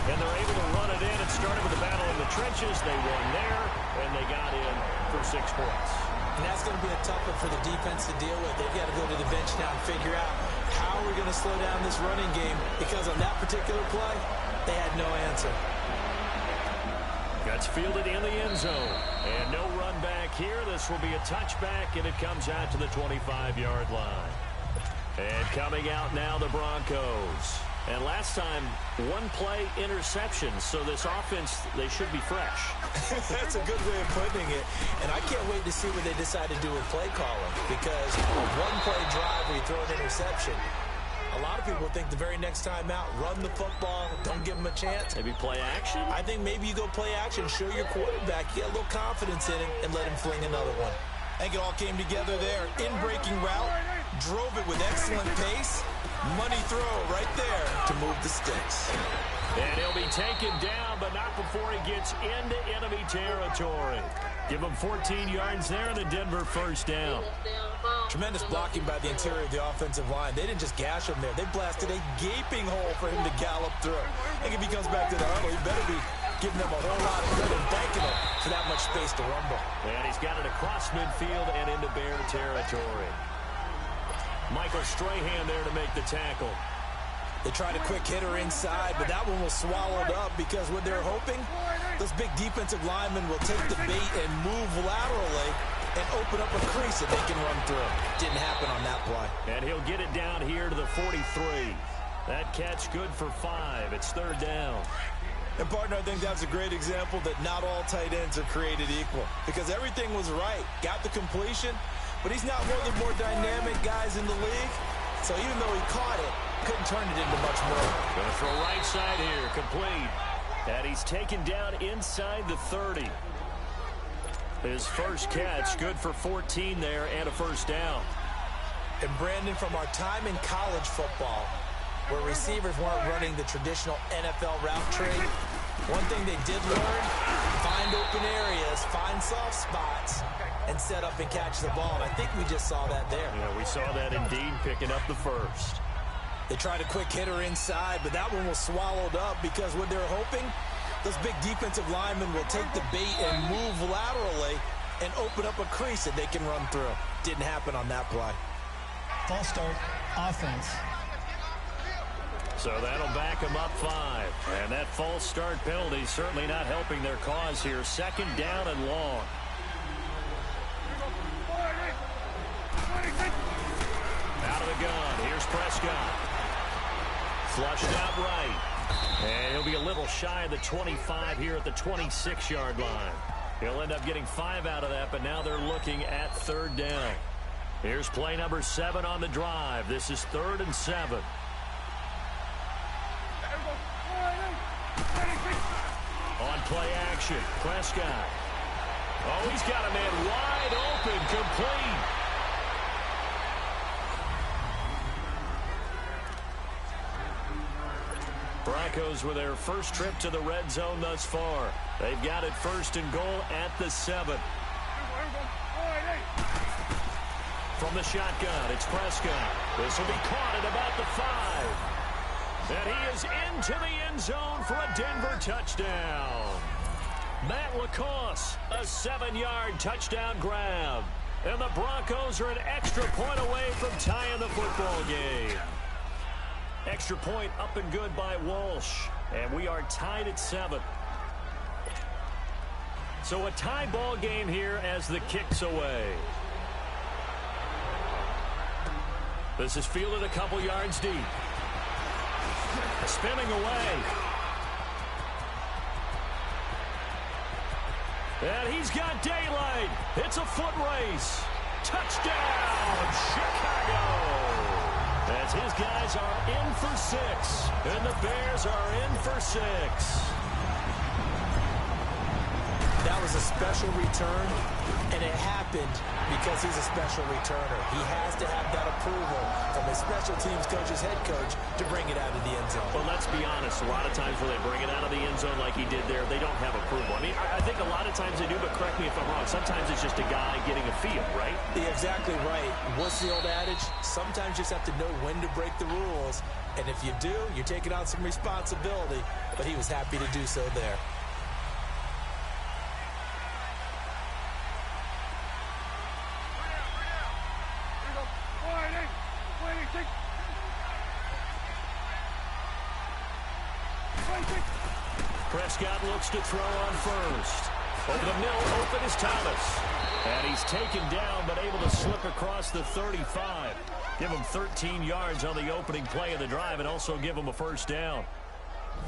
And they're able to run it in. It started with the battle in the trenches. They won there, and they got in for 6 points. And that's going to be a tough one for the defense to deal with. They've got to go to the bench now and figure out how we're going to slow down this running game, because on that particular play, they had no answer. That's fielded in the end zone. And no run back here. This will be a touchback, and it comes out to the 25-yard line. And coming out now, the Broncos. And last time, 1 play interception. So this offense, they should be fresh. That's a good way of putting it. And I can't wait to see what they decide to do with play calling, because a 1-play drive where you throw an interception, a lot of people think the very next time out, run the football, don't give them a chance. Maybe play action? I think maybe you go play action, show your quarterback, get a little confidence in him, and let him fling another one. I think it all came together there. In-breaking route, drove it with excellent pace. Money throw right there to move the sticks. And he'll be taken down, but not before he gets into enemy territory. Give him 14 yards there, and the Denver first down. Tremendous blocking by the interior of the offensive line. They didn't just gash him there. They blasted a gaping hole for him to gallop through. I think if he comes back to the huddle, he better be giving them a whole lot of credit, thanking them for that much space to rumble. And he's got it across midfield and into Bear territory. Michael Strahan there to make the tackle. They tried a quick hitter inside, but that one was swallowed up, because what they're hoping, those big defensive linemen will take the bait and move laterally and open up a crease that they can run through. Didn't happen on that play. And he'll get it down here to the 43. That catch good for 5. It's third down. And, partner, I think that's a great example that not all tight ends are created equal, because everything was right. Got the completion, but he's not one of the more dynamic guys in the league. So even though he caught it, couldn't turn it into much more. Going to throw right side here, complete. And he's taken down inside the 30. His first catch, good for 14 there, and a first down. And, Brandon, from our time in college football, where receivers weren't running the traditional NFL route tree, one thing they did learn, find open areas, find soft spots, and set up and catch the ball. And I think we just saw that there. Yeah, we saw that indeed, picking up the first. They tried a quick hitter inside, but that one was swallowed up, because what they're hoping, those big defensive linemen will take the bait and move laterally and open up a crease that they can run through. Didn't happen on that play. False start, offense. So that'll back them up 5. And that false start penalty certainly not helping their cause here. Second down and long. Out of the gun. Here's Prescott. Flushed out right. And he'll be a little shy of the 25 here at the 26-yard line. He'll end up getting 5 out of that, but now they're looking at third down. Here's play number 7 on the drive. This is 3rd and 7. On play action, Prescott. Oh, he's got a man wide open, complete. Broncos with their first trip to the red zone thus far. They've got it 1st and goal at the 7. From the shotgun. It's Prescott. This will be caught at about the 5. And he is into the end zone for a Denver touchdown. Matt LaCosse, a 7-yard touchdown grab. And the Broncos are an extra point away from tying the football game. Extra point up and good by Walsh. And we are tied at 7. So a tie ball game here as the kick's away. This is fielded a couple yards deep. Spinning away. And he's got daylight. It's a foot race. Touchdown, Chicago. As his guys are in for 6. And the Bears are in for 6. That was a special return, and it happened because he's a special returner. He has to have that approval from his special teams coach's head coach to bring it out of the end zone. Well, let's be honest. A lot of times when they bring it out of the end zone like he did there, they don't have approval. I mean, I think a lot of times they do, but correct me if I'm wrong. Sometimes it's just a guy getting a feel, right? Yeah, exactly right. What's the old adage? Sometimes you just have to know when to break the rules, and if you do, you're taking on some responsibility, but he was happy to do so there. Prescott looks to throw on first. Over the middle, open is Thomas. And he's taken down, but able to slip across the 35. Give him 13 yards on the opening play of the drive and also give him a first down.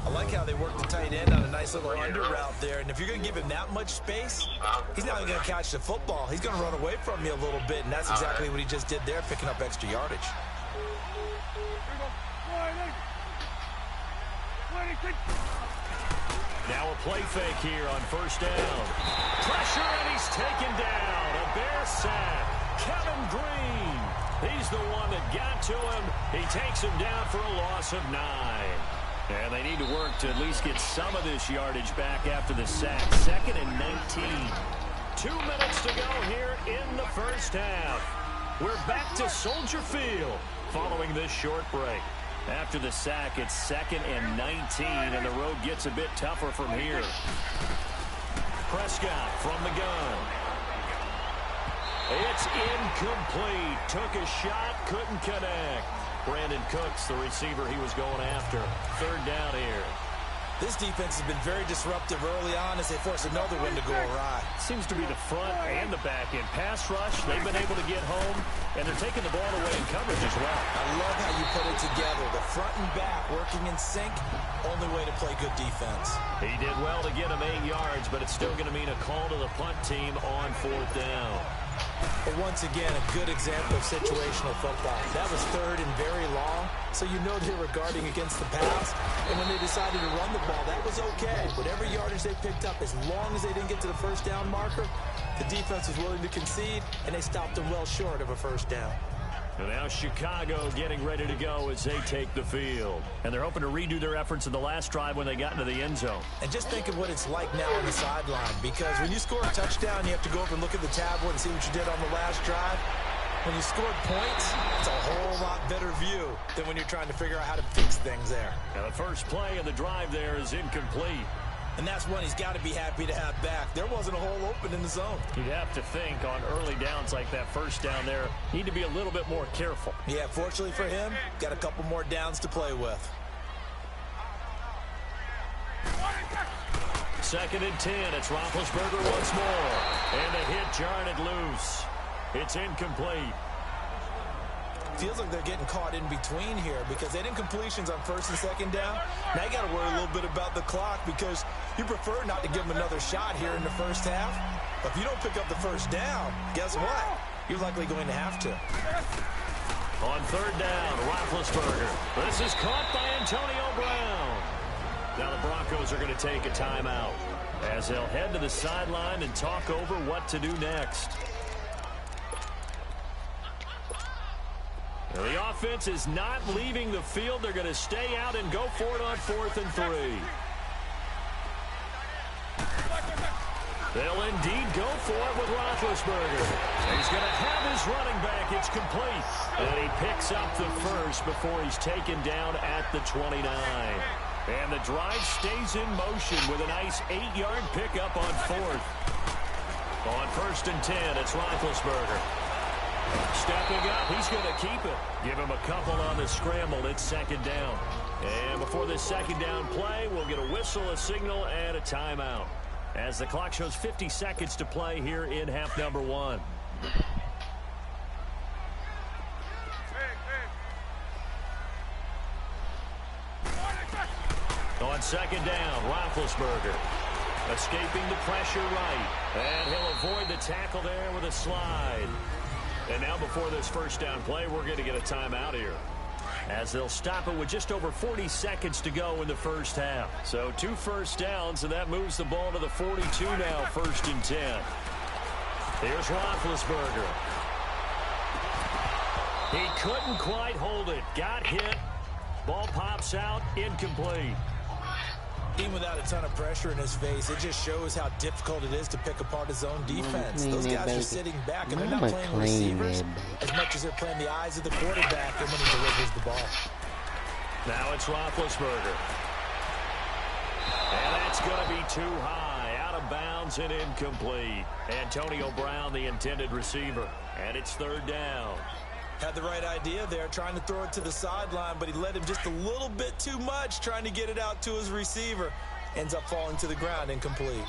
I like how they work the tight end on a nice little under route there. And if you're going to give him that much space, he's not even going to catch the football. He's going to run away from you a little bit, and that's exactly what he just did there, picking up extra yardage. Now a play fake here on first down. Pressure, and he's taken down. A Bear sack. Kevin Green. He's the one that got to him. He takes him down for a loss of 9. And they need to work to at least get some of this yardage back after the sack. 2nd and 19. 2 minutes to go here in the first half. We're back to Soldier Field following this short break. After the sack, it's 2nd and 19, and the road gets a bit tougher from here. Prescott from the gun. It's incomplete. Took a shot, couldn't connect. Brandon Cooks, the receiver he was going after. 3rd down here. This defense has been very disruptive early on as they force another one to go awry. Seems to be the front and the back end. Pass rush, they've been able to get home, and they're taking the ball away in coverage as well. I love how you put it together. The front and back working in sync, only way to play good defense. He did well to get him 8 yards, but it's still going to mean a call to the punt team on 4th down. But once again, a good example of situational football. That was 3rd and very long, so you know they were guarding against the pass. And when they decided to run the ball, that was okay. Whatever yardage they picked up, as long as they didn't get to the first down marker, the defense was willing to concede, and they stopped them well short of a first down. And now Chicago getting ready to go as they take the field. And they're hoping to redo their efforts in the last drive when they got into the end zone. And just think of what it's like now on the sideline, because when you score a touchdown, you have to go over and look at the tablet and see what you did on the last drive. When you scored points, it's a whole lot better view than when you're trying to figure out how to fix things there. Now the first play of the drive there is incomplete. And that's one he's got to be happy to have back. There wasn't a hole open in the zone. You'd have to think on early downs like that first down there, need to be a little bit more careful. Yeah, fortunately for him, got a couple more downs to play with. 2nd and 10. It's Roethlisberger once more. And the hit jarred it loose. It's incomplete. Feels like they're getting caught in between here because they didn't completions on 1st and 2nd down. Now you got to worry a little bit about the clock because you prefer not to give them another shot here in the first half. But if you don't pick up the first down, guess what? You're likely going to have to. On 3rd down, Roethlisberger. This is caught by Antonio Brown. Now the Broncos are going to take a timeout as they'll head to the sideline and talk over what to do next. Now the offense is not leaving the field. They're going to stay out and go for it on 4th and 3. They'll indeed go for it with Roethlisberger. He's going to have his running back. It's complete. And he picks up the first before he's taken down at the 29. And the drive stays in motion with a nice 8-yard pickup on fourth. On 1st and 10, it's Roethlisberger. Stepping up, he's going to keep it. Give him a couple on the scramble. It's 2nd down. And before this 2nd down play, we'll get a whistle, a signal, and a timeout, as the clock shows 50 seconds to play here in half number 1. On 2nd down, Roethlisberger escaping the pressure right. And he'll avoid the tackle there with a slide. And now before this 1st down play, we're going to get a timeout here, as they'll stop it with just over 40 seconds to go in the 1st half. So 2 first downs, and that moves the ball to the 42 now, 1st and 10. Here's Roethlisberger. He couldn't quite hold it. Got hit. Ball pops out. Incomplete. Team without a ton of pressure in his face, it just shows how difficult it is to pick apart his own defense. Those guys are sitting back, and they're not playing receivers as much as they're playing the eyes of the quarterback and when he delivers the ball. Now it's Roethlisberger. And that's going to be too high. Out of bounds and incomplete. Antonio Brown, the intended receiver. And it's 3rd down. Had the right idea there, trying to throw it to the sideline, but he led him just a little bit too much, trying to get it out to his receiver. Ends up falling to the ground, incomplete.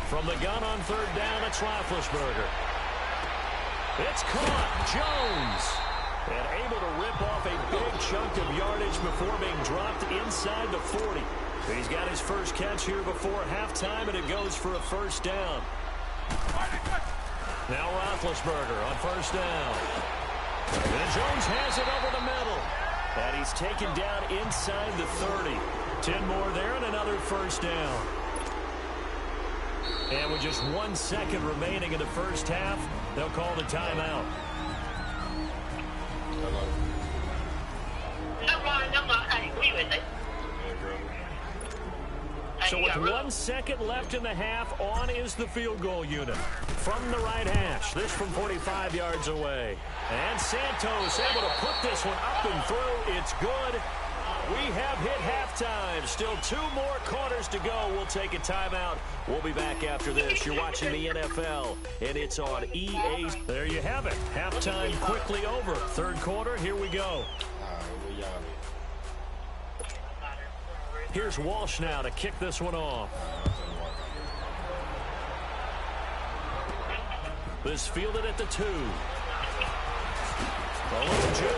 From the gun on 3rd down, it's Roethlisberger. It's caught. Jones. And able to rip off a big chunk of yardage before being dropped inside the 40. He's got his first catch here before halftime, and it goes for a 1st down. Now Roethlisberger on 1st down. And Jones has it over the middle. And he's taken down inside the 30. 10 more there and another 1st down. And with just 1 second remaining in the 1st half, they'll call the timeout. I agree with it. So with 1 second left in the half, on is the field goal unit. From the right hash, this from 45 yards away. And Santos able to put this one up and through. It's good. We have hit halftime. Still 2 more quarters to go. We'll take a timeout. We'll be back after this. You're watching the NFL, and it's on EA. There you have it. Halftime quickly over. 3rd quarter, here we go. Here's Walsh now to kick this one off. This fielded at the 2. A little juke.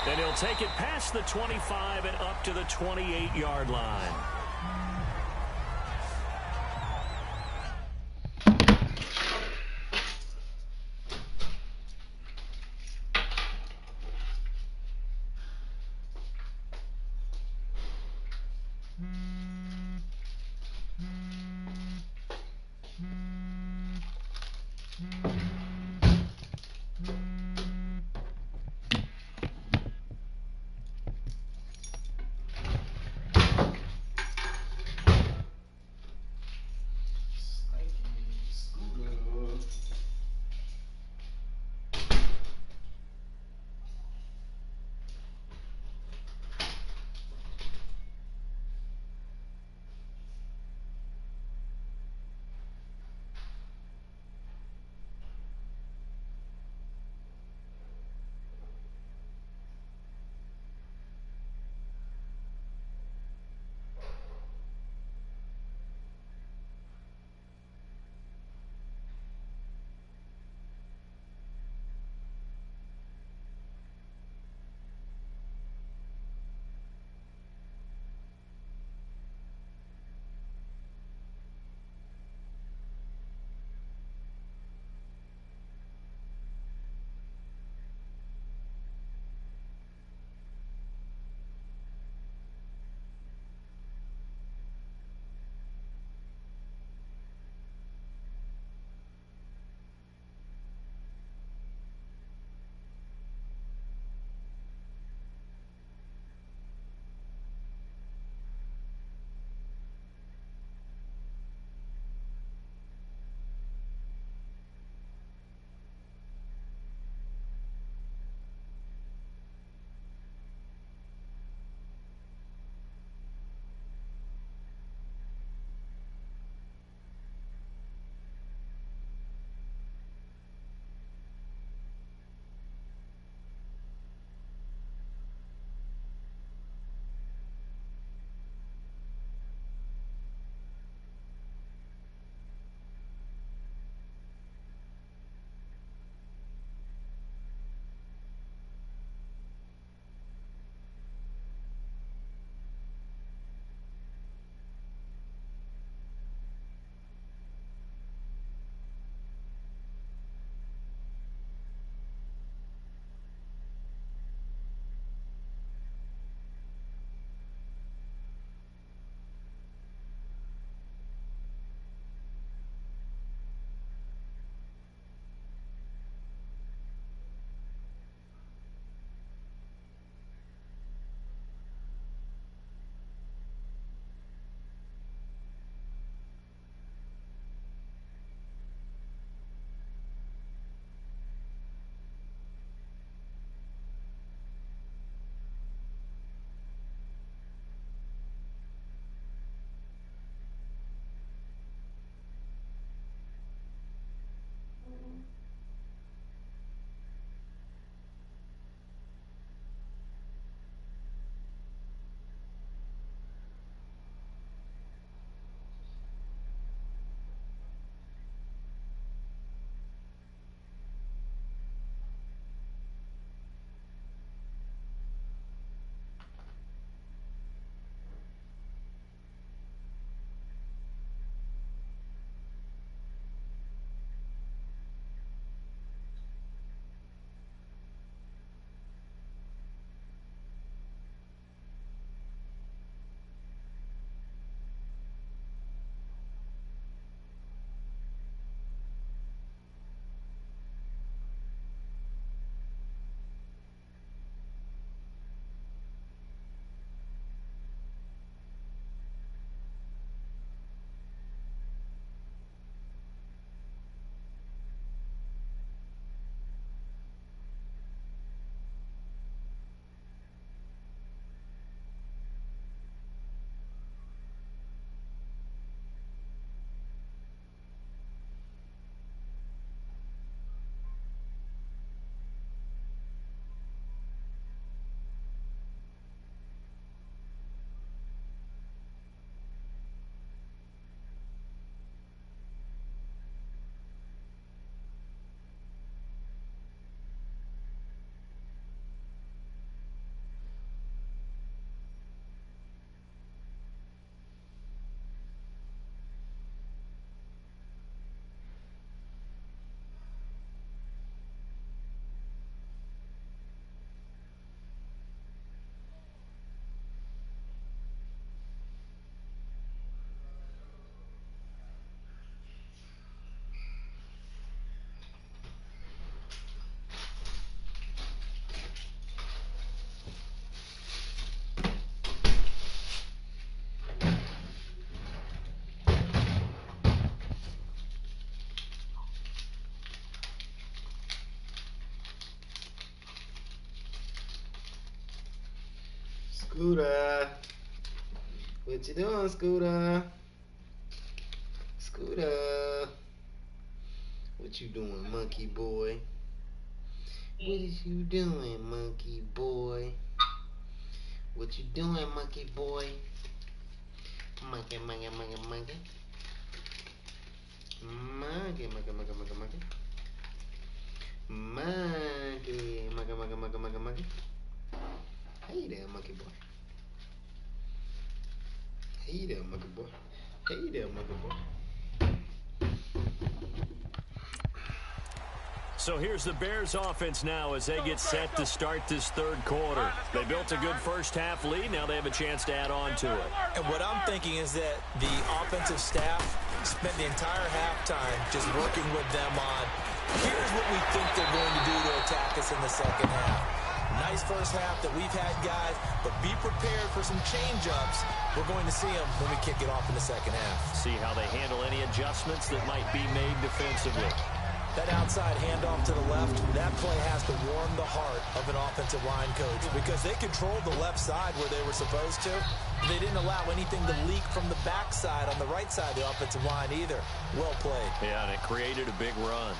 And he'll take it past the 25 and up to the 28-yard line. Scooter. What you doing, Scooter? Scooter. What you doing, monkey boy? What is you doing, monkey boy? What you doing, monkey boy? Monkey, monkey, monkey, monkey. Monkey, monkey, monkey, monkey, monkey. Monkey, monkey, monkey, monkey, monkey, monkey. Hey there, monkey boy. Hey there, monkey boy. Hey there, monkey boy. So here's the Bears offense now as they get set to start this third quarter. They built a good first half lead. Now they have a chance to add on to it. And what I'm thinking is that the offensive staff spent the entire halftime just working with them on, here's what we think they're going to do to attack us in the second half. Nice first half that we've had, guys, but be prepared for some change-ups. We're going to see them when we kick it off in the second half. See how they handle any adjustments that might be made defensively. That outside handoff to the left, that play has to warm the heart of an offensive line coach because they controlled the left side where they were supposed to. They didn't allow anything to leak from the backside on the right side of the offensive line either. Well played. Yeah, and it created a big run.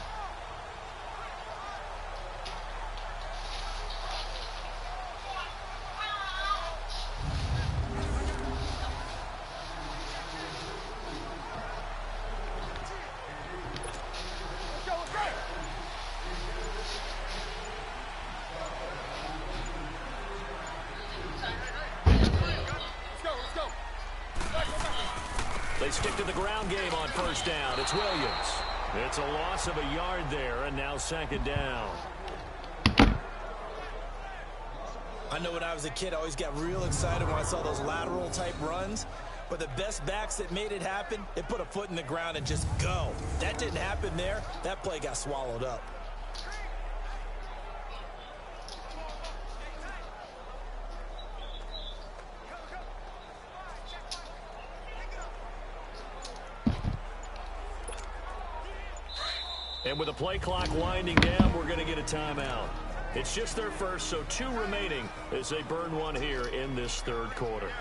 They stick to the ground game on first down. It's Williams. It's a loss of a yard there, and now second down. I know when I was a kid, I always got real excited when I saw those lateral type runs. But the best backs that made it happen, they put a foot in the ground and just go. That didn't happen there. That play got swallowed up. And with the play clock winding down, we're going to get a timeout. It's just their first, so 2 remaining as they burn one here in this third quarter.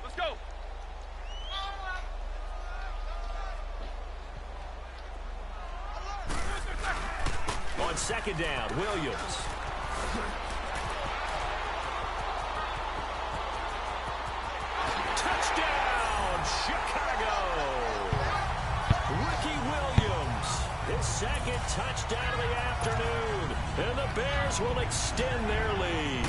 Let's go. On second down, Williams. Touchdown, Chicago! Ricky Williams, his second touchdown of the afternoon, and the Bears will extend their lead.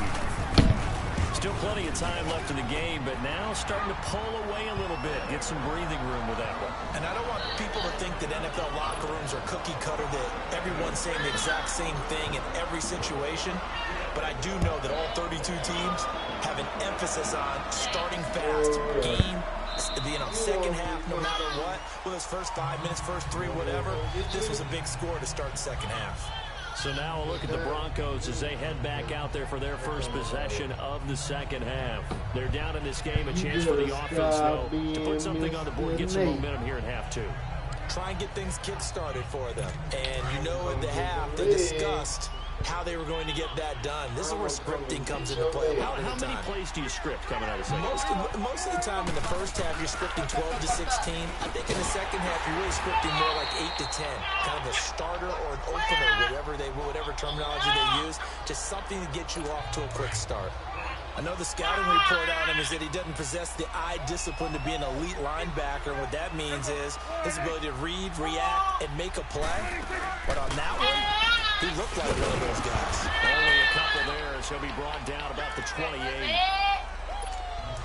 Still plenty of time left in the game, but now starting to pull away a little bit, get some breathing room with that one. And I don't want people to think that NFL locker rooms are cookie cutter, that everyone's saying the exact same thing in every situation. But I do know that all 32 teams have an emphasis on starting fast, game, second half, no matter what. Whether it's first 5 minutes, first 3, whatever. This was a big score to start the second half. So now a look at the Broncos as they head back out there for their first possession of the second half. They're down in this game. A chance for the offense, though, to put something on the board, get some momentum here in half 2. Try and get things kick-started for them. And you know at the half, they discussed how they were going to get that done. This is where scripting comes into play. How many plays do you script coming out of second? Most of the time in the first half, you're scripting 12 to 16. I think in the second half, you're really scripting more like 8 to 10. Kind of a starter or an opener, whatever terminology they use. Just something to get you off to a quick start. I know the scouting report on him is that he doesn't possess the eye discipline to be an elite linebacker. And what that means is his ability to read, react, and make a play. But on that one, he looked like one of those guys. Only a couple there as he'll be brought down about the 28.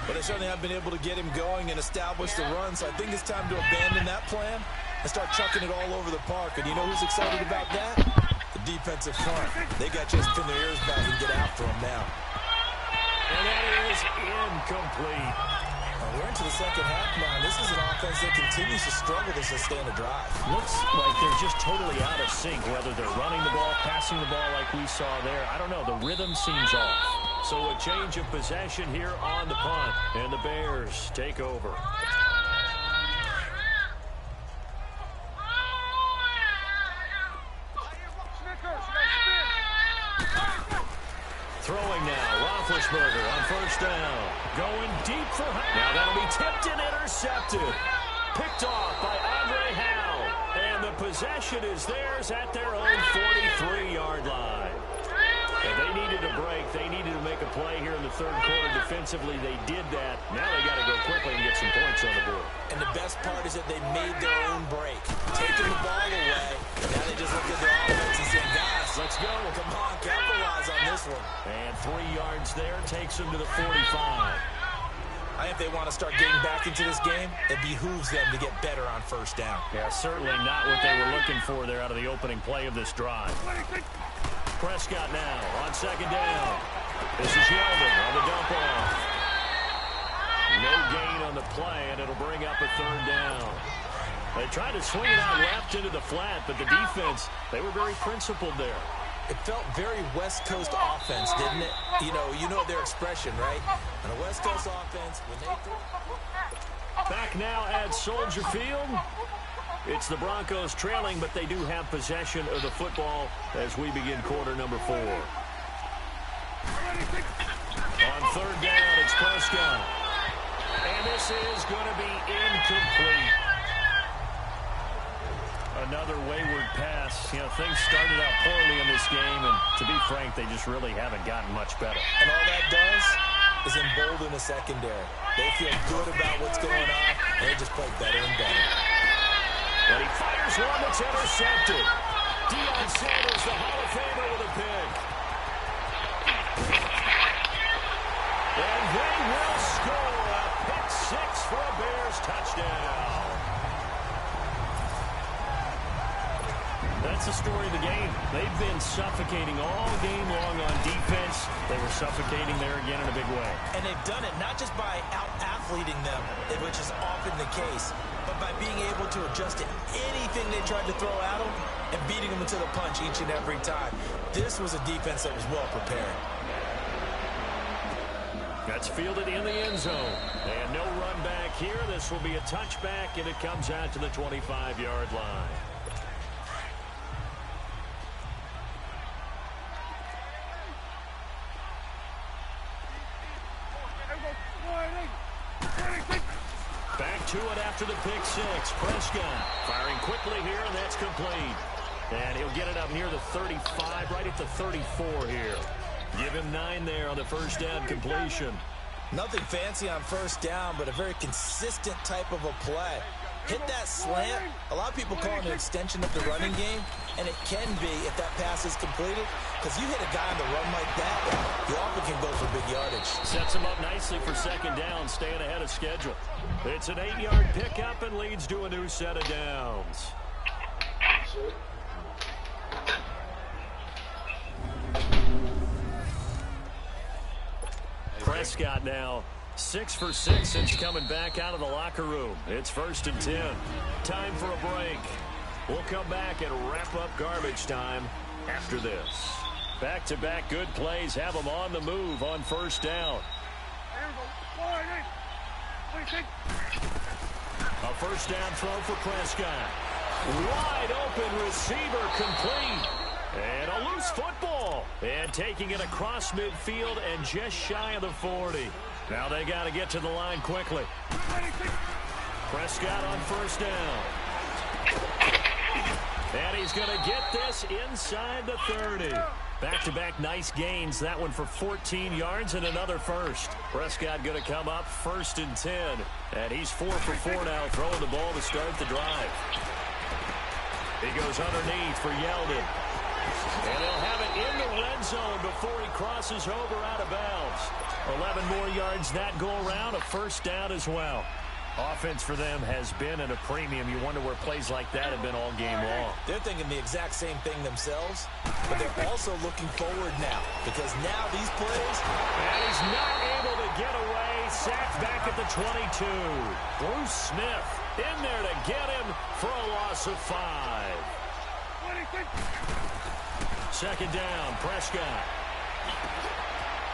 But they certainly have been able to get him going and establish the run. So I think it's time to abandon that plan and start chucking it all over the park. And you know who's excited about that? The defensive front. They got just pin their ears back and get after him now. And that is incomplete. We're into the second half now. This is an offense that continues to struggle to sustain a drive. Looks like they're just totally out of sync, whether they're running the ball, passing the ball like we saw there. I don't know. The rhythm seems off. So a change of possession here on the punt, and the Bears take over. Throwing now, Roethlisberger on first down. Going deep for now, that'll be tipped and intercepted. Picked off by Andre Howe. And the possession is theirs at their own 43-yard line. And they needed a break. They needed to make a play here in the third quarter. Defensively, they did that. Now they got to go quickly and get some points on the board. And the best part is that they made their own break. Taking the ball away. Now they just look at their offense and say, guys, let's go. Come on, capitalize on this one. And 3 yards there takes them to the 45. I think if they want to start getting back into this game, it behooves them to get better on first down. Yeah, certainly not what they were looking for there out of the opening play of this drive. Prescott now on second down. This is Yeldon on the dump off. No gain on the play, and it'll bring up a third down. They tried to swing it out left into the flat, but the defense, they were very principled there. It felt very West Coast offense, didn't it? You know their expression, right? On a West Coast offense, when they throw... Back now at Soldier Field. It's the Broncos trailing, but they do have possession of the football as we begin quarter number 4. On third down, it's Prescott. And this is going to be incomplete. Another wayward pass. Things started out poorly in this game, and to be frank, they just really haven't gotten much better. And all that does is embolden the secondary. They feel good about what's going on, and they just play better and better. And he fires one that's intercepted. Deion Sanders, the Hall of Famer, with a pick. And they will score a pick 6 for a Bears touchdown. That's the story of the game. They've been suffocating all game long on defense. They were suffocating there again in a big way. And they've done it not just by out-athleting them, which is often the case, but by being able to adjust to anything they tried to throw at them and beating them into the punch each and every time. This was a defense that was well prepared. That's fielded in the end zone. And no run back here. This will be a touchback, and it comes out to the 25-yard line. Back to it after the pick 6. Prescott firing quickly here, and that's complete. And he'll get it up near the 35, right at the 34 here. Give him 9 there on the first down completion. Nothing fancy on first down, but a very consistent type of a play. Hit that slant. A lot of people call it an extension of the running game, and it can be if that pass is completed, because you hit a guy on the run like that, you often can go for big yardage. Sets him up nicely for second down, staying ahead of schedule. It's an 8-yard pickup and leads to a new set of downs. Prescott now 6 for 6 since coming back out of the locker room. It's 1st and 10. Time for a break. We'll come back and wrap up garbage time after this. Back-to-back good plays have them on the move on first down. A first down throw for Prescott. Wide open receiver complete. And a loose football. And taking it across midfield and just shy of the 40. Now they got to get to the line quickly. Prescott on first down. And he's going to get this inside the 30. Back-to-back nice gains. That one for 14 yards and another first. Prescott going to come up 1st and 10. And he's 4 for 4 now, throwing the ball to start the drive. He goes underneath for Yeldon. And he'll have it in the red zone before he crosses over out of bounds. 11 more yards that go around, a first down as well. Offense for them has been at a premium. You wonder where plays like that have been all game long. They're thinking the exact same thing themselves, but they're also looking forward now, because now these plays... And he's not able to get away. Sacked back at the 22. Bruce Smith in there to get him for a loss of 5. Second down, Prescott.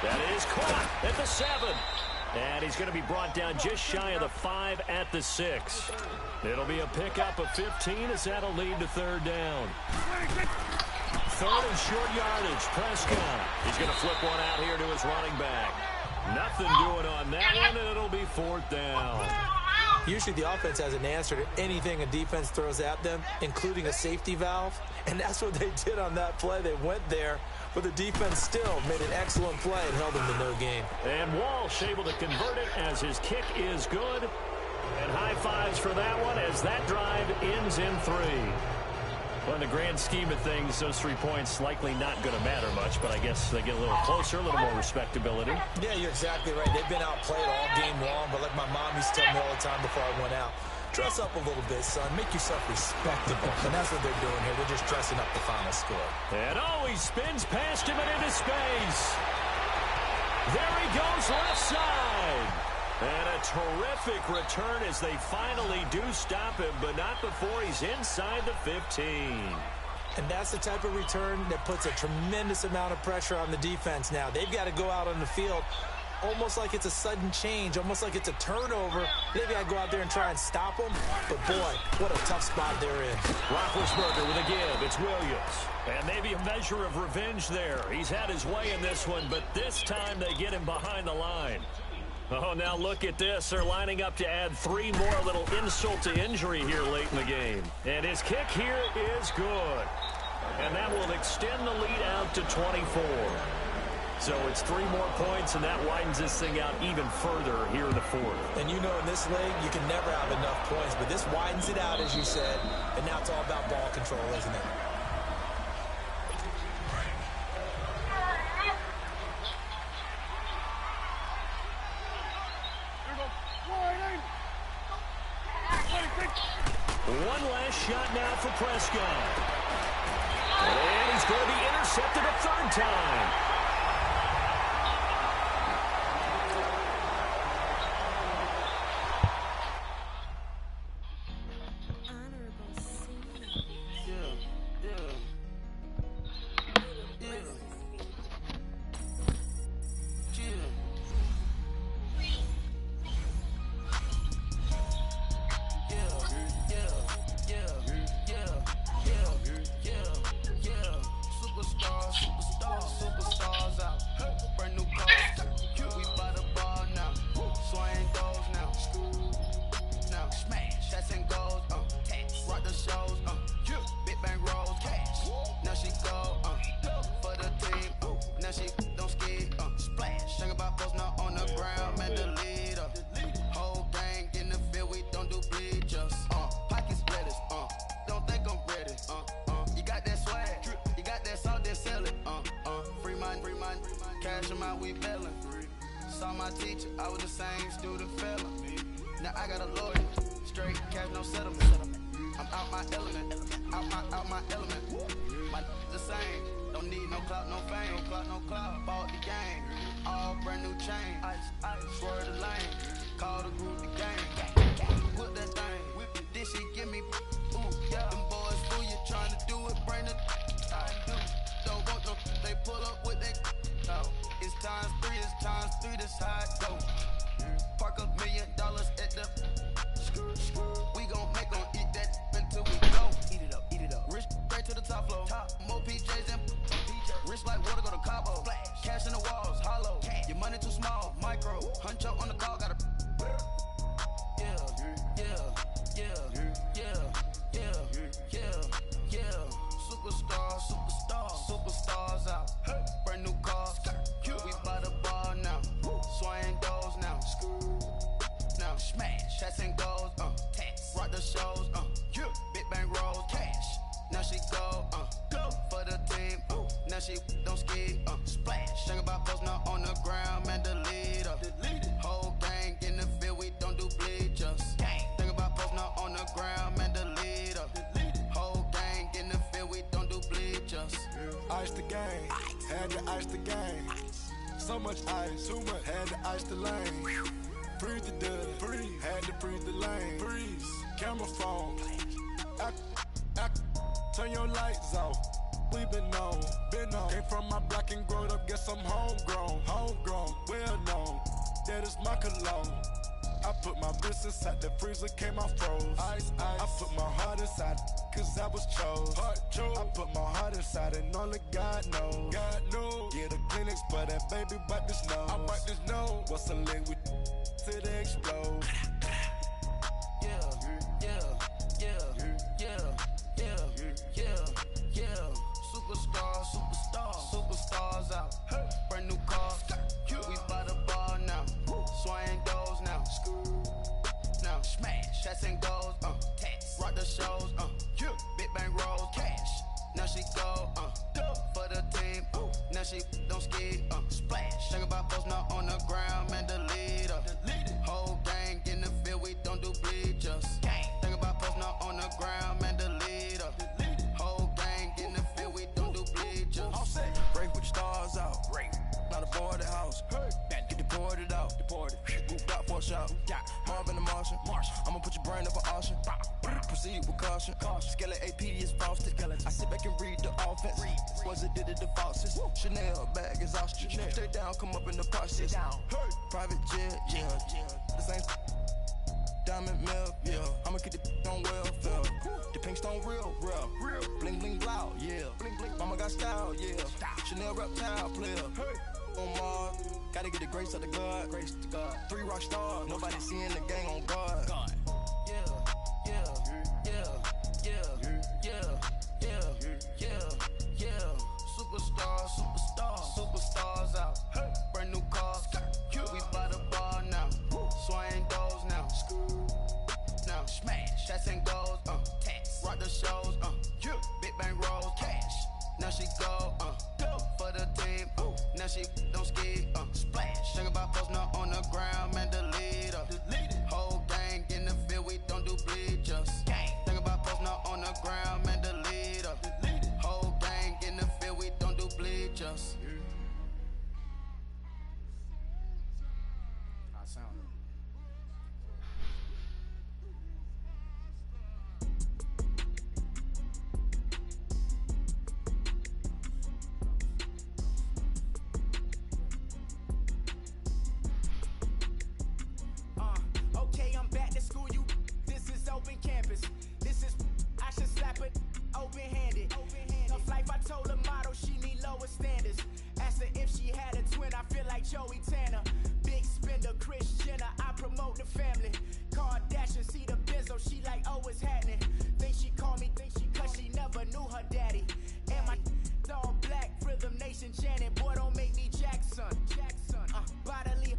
That is caught at the 7. And he's going to be brought down just shy of the 5 at the 6. It'll be a pickup of 15 as that'll lead to third down. Third and short yardage. Prescott. He's going to flip one out here to his running back. Nothing doing on that one, and it'll be fourth down. Usually the offense has an answer to anything a defense throws at them, including a safety valve. And that's what they did on that play. They went there, but the defense still made an excellent play and held them to no gain. And Walsh able to convert it as his kick is good. And high fives for that one as that drive ends in 3. Well, in the grand scheme of things, those 3 points likely not going to matter much, but I guess they get a little closer, a little more respectability. Yeah, you're exactly right. They've been outplayed all game long, but like my mom used to tell me all the time before I went out, dress up a little bit, son. Make yourself respectable. And that's what they're doing here. They're just dressing up the final score. And he spins past him and into space. There he goes left side. And a terrific return as they finally do stop him, but not before he's inside the 15. And that's the type of return that puts a tremendous amount of pressure on the defense now. They've got to go out on the field almost like it's a sudden change, almost like it's a turnover. Maybe I go out there and try and stop them, but boy, what a tough spot they're in. Roethlisberger with a give. It's Williams. And maybe a measure of revenge there. He's had his way in this one, but this time they get him behind the line. Oh, now look at this. They're lining up to add 3 more, a little insult to injury here late in the game. And his kick here is good. And that will extend the lead out to 24. So it's 3 more points, and that widens this thing out even further here in the 4th. And you know in this league, you can never have enough points, but this widens it out, as you said, and now it's all about ball control, isn't it? One last shot now for Prescott. And he's going to be intercepted a 3rd time. Saw my teacher, I was the same student fella. Now I got a lawyer, straight cash, no settlement. I'm out my element, out my element. My the same, don't need no clout, no fame, no clout, no clout. Bought the game, all brand new chain. I swerve the lane, call the group the game. Whip that thing, this shit give me, ooh, yeah. Them boys fool you trying to do it, bring the I do. Don't want no, they pull up with that. No, it's times 3, this how it go. Park $1 million at the. We gon' make them eat that until we go. Eat it up. Rich straight to the top floor. More PJs and rich like water go to Cabo. Cash in the walls, hollow. Your money too small, micro. Huncho on the call, gotta. Superstars out. Brand new cars. We by the bar now. Swaying doors now. Now smash. Chats and goals. Rock the shows. Big bang rolls. Cash. Now she go. For the team. Now she don't ski. Splash. Think about post now on the ground. Man, delete her. Whole gang in the field. We don't do bleachers. Think about post now on the ground. Man, delete her. Whole gang in the field. We don't do bleachers. Ice the game, had to ice the game. So much ice, too much, had to ice the lane. Freeze the dud, freeze, had to freeze the lane. Freeze, camera phone. Turn your lights off. We been on. Came from my block and growed up, guess I'm homegrown. that is my cologne. I put my wrist inside the freezer, came out froze. Ice, ice. I put my heart inside, cause I was chose. I put my heart inside and only God knows. God knows. Yeah, the clinics, but that baby bite this nose. I bite this nose. What's a link with till they explode? Superstars out. Brand new cars. We by the bar now. Swaying doors now. Now smash. Shots and goals. Tax. Rock the shows. Big bang rolls. Cash. Now she go. For the team. Now she don't ski. Splash. Think about post now on the ground. Man, the leader. Whole gang in the field. We don't do bleachers. Think about post now on the ground. Man, the leader. Whole gang in the field. We don't do bleachers. All set. Break with the stars out. Break. Not a boarded house. Hey. Get deported out. Deported. Moved out for a shot. Marvin the Martian. I'ma put your brain up for auction. Proceed with caution. Skeleton AP is frosted. I sit back and read the offense. Was it did it the faucets? Chanel bag is ostrich. Stay down, come up in the process. Hey. Private jet, yeah. The same diamond milk, yeah. I'ma keep the on welfare. The pink stone real. Bling bling blow, yeah. Mama got style, yeah. Chanel reptile player. Hey. On Mars, gotta get the grace of the God. 3 rock stars, nobody seeing the gang on guard. Superstars out. Brand new cars. We by the bar now. Swaying doors now. Now smash. Shots and goals. Tax. Rock the shows. Big bang rolls. Cash. Now she go. For the team. Now she don't ski. Splash. Think about post now on the ground. Man, the leader. Whole gang in the field. We don't do bleachers. Think about post now on the ground. Man, the leader. Whole gang in the field. We don't do bleachers. I sound it. Okay, I'm back to school, you. This is open campus. This is, I should slap it open-handed. Tough life, I told her motto, she need lower standards. Asked her if she had a twin, I feel like Joey Tanner. Big spender, Kris Jenner, I promote the family. Kardashian, see the Benzo, she like, oh, it's happening. Think she called me, cause she never knew her daddy. And my all black, Rhythm Nation chanting, boy, don't make me Jackson. Bodily,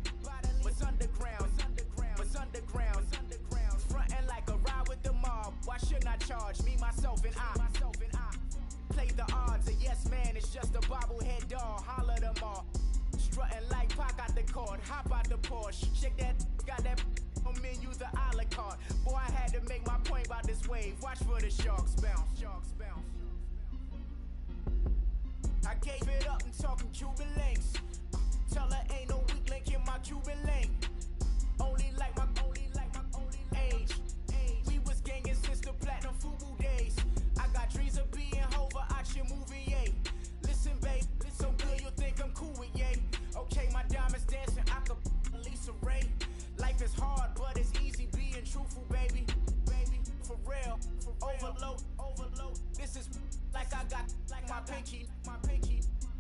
was underground. Frontin' like a ride with the mob. Why shouldn't I charge me, myself, and I? Play the odds, a yes man, it's just a bobblehead doll. Holler them all. Strutting like Pac out the court, hop out the Porsche. Shake that, got that on menu, the a la carte. Boy, I had to make my point about this wave. Watch for the sharks bounce. I gave it up and talking Cuban links. Tell her ain't no weak link in my Cuban link. Only like my age. We was gangin' since the platinum FUBU days. I got dreams of being Hova out your movie, yay. Listen, babe, so good you'll think I'm cool with yay. Okay, my diamonds dancing, I could Lisa Ray. Life is hard, but it's easy being truthful, baby. For real, overload. This is like I got like my pinky.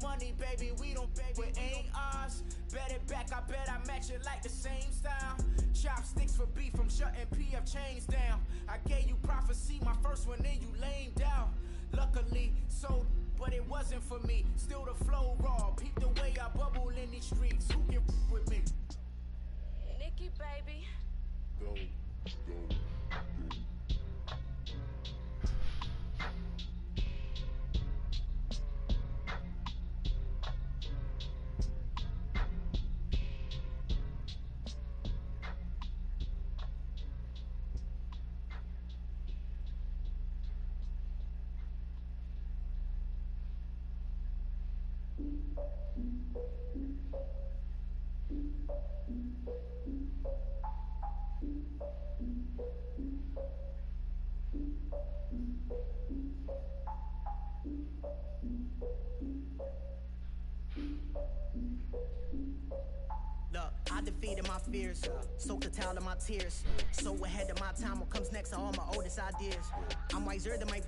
Money, baby, we don't pay, it ain't ours. Bet it back, I bet I match it like the same style. Chopsticks for beef, I'm shutting PF chains down. I gave you prophecy, my first one, then you lamed out. Luckily, sold, but it wasn't for me. Still the flow raw, peep the way I bubble in these streets. Who can with me? Nikki, baby. Go. Look, I defeated my fears, soaked the towel of my tears. So ahead of my time, what comes next are all my oldest ideas. I'm wiser than my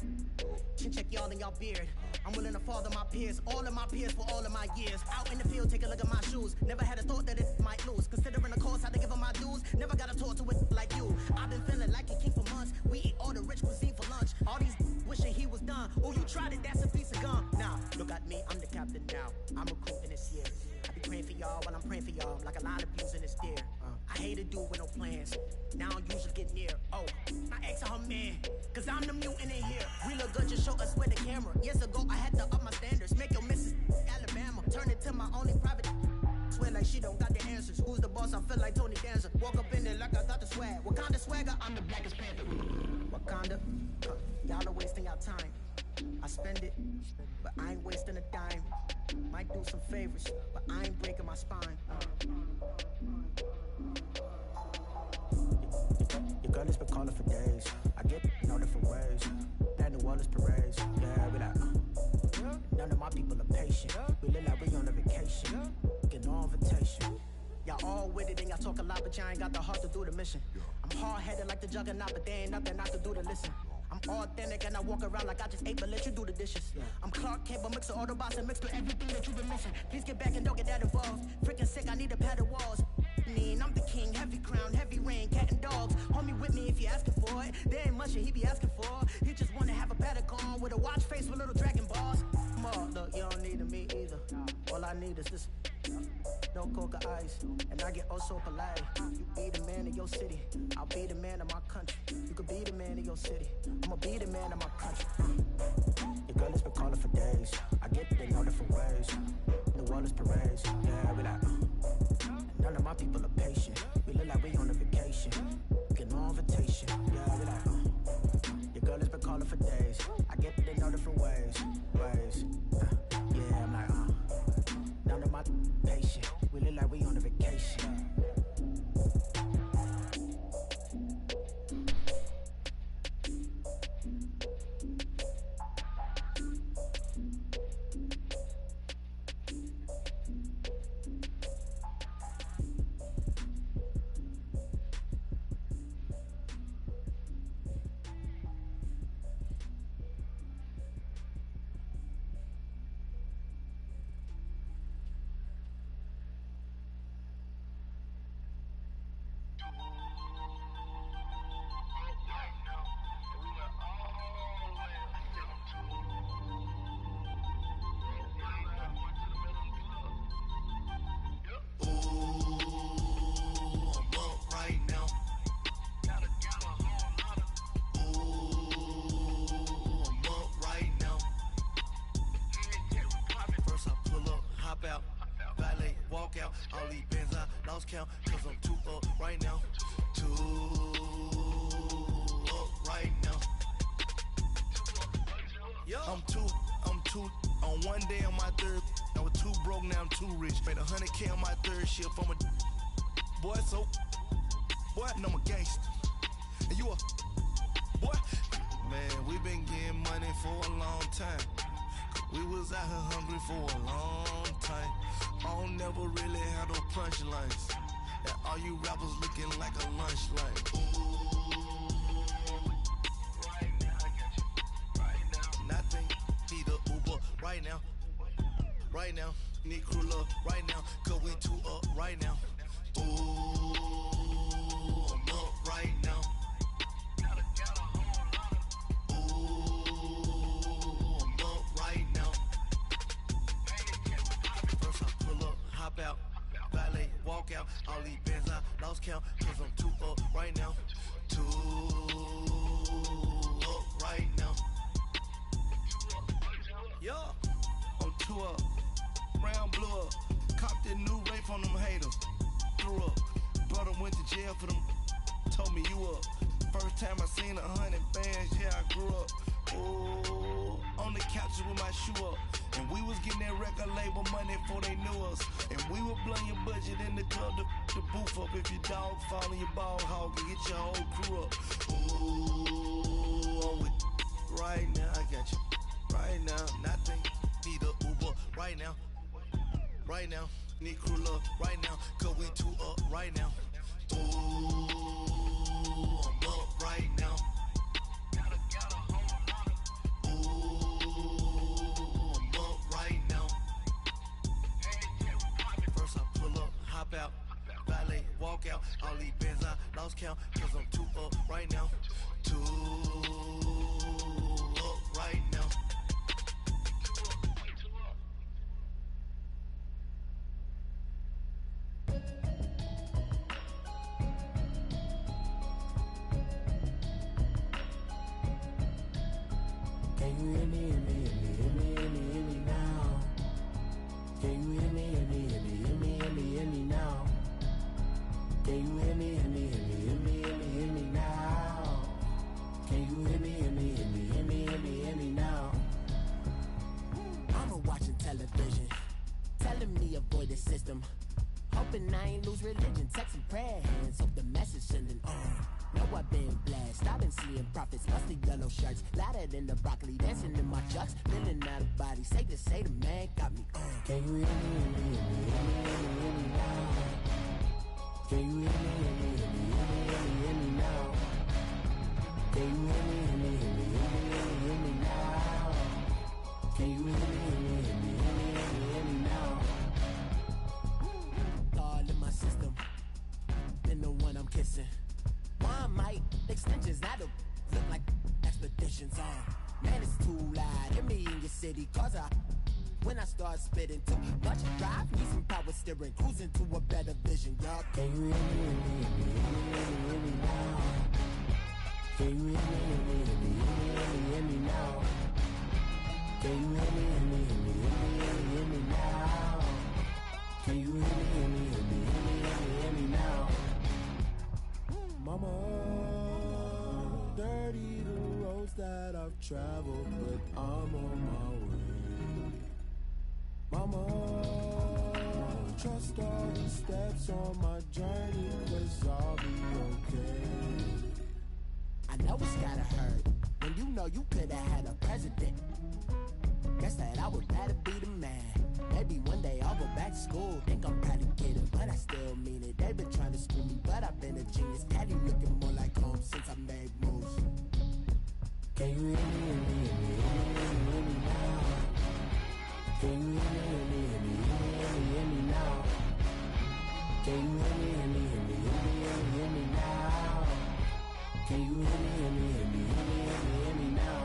chin check y'all in y'all beard. I'm willing to father my peers, all of my peers for all of my years. Out in the field, take a look at my shoes. Never had a thought that it might lose. Considering the cost, I had to give them my dues. Never got to talk to it like you. I've been feeling like a king for months. We eat all the rich cuisine for lunch. All these wishing he was done. Oh, you tried it, that's a piece of gum. Now, look at me, I'm the captain now. I'm recruiting this year. I be praying for y'all while I'm praying for y'all. Like a lot of views in this steer. I hate a dude with no plans. Now I don't usually get near. Oh, my ex her man. Cause I'm the mutant in here. We look good, just show us where the camera. Years ago, I had to up my standards. Make your missus Alabama. Turn it to my only private. Swear like she don't got the answers. Who's the boss? I feel like Tony Danza. Walk up in there like I got the swag. Wakanda swagger, I'm the blackest panther. Wakanda, y'all are wasting your time. I spend it, but I ain't wasting a dime. Might do some favors, but I ain't breaking my spine. Your girl has been calling for days. I get no different ways. That New Orleans parades. Yeah, we like, none of my people are patient. We live like we on a vacation. Get no invitation. Y'all all with it and y'all talk a lot, but y'all ain't got the heart to do the mission. I'm hard-headed like the juggernaut, but there ain't nothing I can do to listen. I'm authentic and I walk around like I just ate, but let you do the dishes. I'm Clark Kent, but mix of Autobots and mixed with everything that you've been missing. Please get back and don't get that involved. Freaking sick, I need a pad of walls. I'm the king, heavy crown, heavy rain, cat and dogs. Homie with me if you asking for it. There ain't much that he be asking for. He just wanna have a paddock on with a watch face with little dragon balls. Look, you don't need me either. All I need is this. No coca ice, and I get oh so polite. You be the man of your city, I'll be the man of my country. You could be the man of your city, I'ma be the man of my country. Your girl has been calling for days. I get it in all different ways. New Orleans parades, yeah, we like. None of my people are patient. We look like we on a vacation. Get no invitation, yeah, we like. Your girl has been calling for days. I get it in all different ways. Yeah, I'm like, none of my patient. We look like we on a vacation. Cause I'm too up right now. Too up right now. Yo. I'm too on one day on my third. I was too broke, now I'm too rich. Made 100K on my third shift. I'm a boy, so boy, and I'm a gangster. And you a boy. Man, we been getting money for a long time. We was out here hungry for a long time. I don't never really have no punchlines. And all you rappers looking like a lunch line. Ooh, right now, I got you. Right now, nothing. Need a Uber right now. Right now, need crew love right now. Cause we too up right now. Ooh, I'm up right now. Out, valet, walk out, all these bands I lost count, cause I'm too up right now, too up right now. Yo, I'm too up, round blew up, copped that new rape on them haters, threw up, brother went to jail for them, told me you up, first time I seen 100 bands, yeah I grew up, ooh, on the couches with my shoe up. And we was getting that record label money before they knew us. And we were blowing your budget in the club to boof up. If your dog fall in your ball hog and get your whole crew up. Ooh, I'm with right now, I got you. Right now, nothing. Need a Uber right now. Right now, Need crew up right now, cause we two up right now. Ooh, I'm up right now. Ooh, I'm up right now. First I pull up, hop out, valet, walk out. All these bands I lost count, cause I'm two up right now. Two up right now. Can you hear me, hear me, hear me, hear me, hear me, hear me now? Can you hear me, hear me, hear me, hear me, hear me, hear me now? Can you hear me, hear me, hear me, hear me, hear me, hear me now? Can you hear me, hear me, hear me, hear me, hear me, hear me now? I'm watching television, telling me avoid the system. Hoping I ain't lose religion, texting prayer hands, hope the message sending on. Know I've been blessed, I've been seeing prophets, mostly yellow shirts, louder than the broccoli, dancing in my chucks, feeling out of body, safe to say the man got me on. Can you hear me, hear me, hear me, hear me, hear me, hear me now? Can you hear me, hear me, hear me, hear me, hear me, hear me now? Can you hear me, hear me, hear me, hear me, hear me, hear me now? Can you hear me, hear me, hear me, hear me, hear me, hear me now? All in my system, then the one I'm kissing. One might extensions that'll look like expeditions on. Man, it's too loud. Hear me in your city, cause when I start spitting too much drive, need some power steering, cruising to a better vision, y'all. Can you hear me, hear me, hear me, hear me, hear me now? Can you hear me, hear me, hear me, hear me, hear me now? Can you hear me, hear me, hear me, hear me, hear me now? Can you hear me, hear me, hear me, hear me, hear me now? Mama, dirty the roads that I've traveled, but I'm on my way. Mama, trust all the steps on my journey, 'cause I'll be okay. I know it's gotta hurt when you know you could've had a president. Guess that I would rather be the man. Maybe one day I'll go back to school. Think I'm probably kidding, but I still mean it. They've been trying to screw me, but I've been a genius. Daddy looking more like home since I made moves. Can you hear me, hear me, hear me, hear me, hear me now? Can you hear me, hear me, hear me, hear me, hear me now? Can you hear me, hear me, hear me, hear me, hear me now? Can you hear me, hear me, hear me, hear me, hear me now?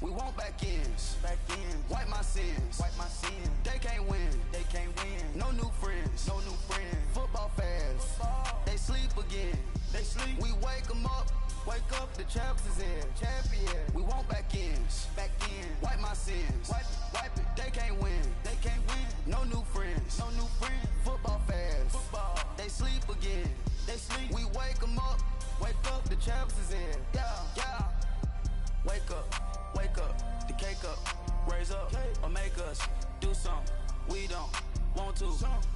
We want back ends, wipe my sins, They can't win, No new friends, Football fans, they sleep again, We wake them up, the champs is in, We want back ends, wipe my sins, wipe it. They can't win, No new friends, Football fans, they sleep again, We wake them up, the champs is in, yeah. Wake up, the cake up, raise up, or make us do something we don't want to.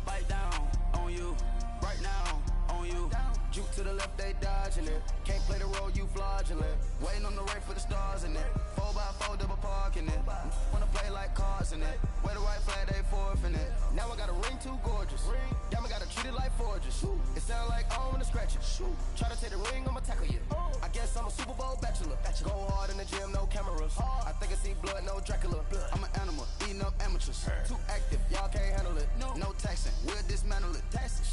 Bite down on you, right now on you. Juke to the left, they dodging it. Can't play the role, you fraudulent. Waiting on the right for the stars in it. 4x4 double parking it. Wanna play like cars in it. Wear the right flag, they forfeiting it. Now I got a ring too gorgeous. Damn, I gotta treat it like forges. It sound like I wanna scratch it. Try to take the ring, I'ma tackle you. I guess I'm a Super Bowl bachelor. Go hard in the gym, no cameras. I think I see blood, no Dracula. I'm an animal, eating up amateurs. Too active, y'all can't handle it. No taxing, we'll dismantle it.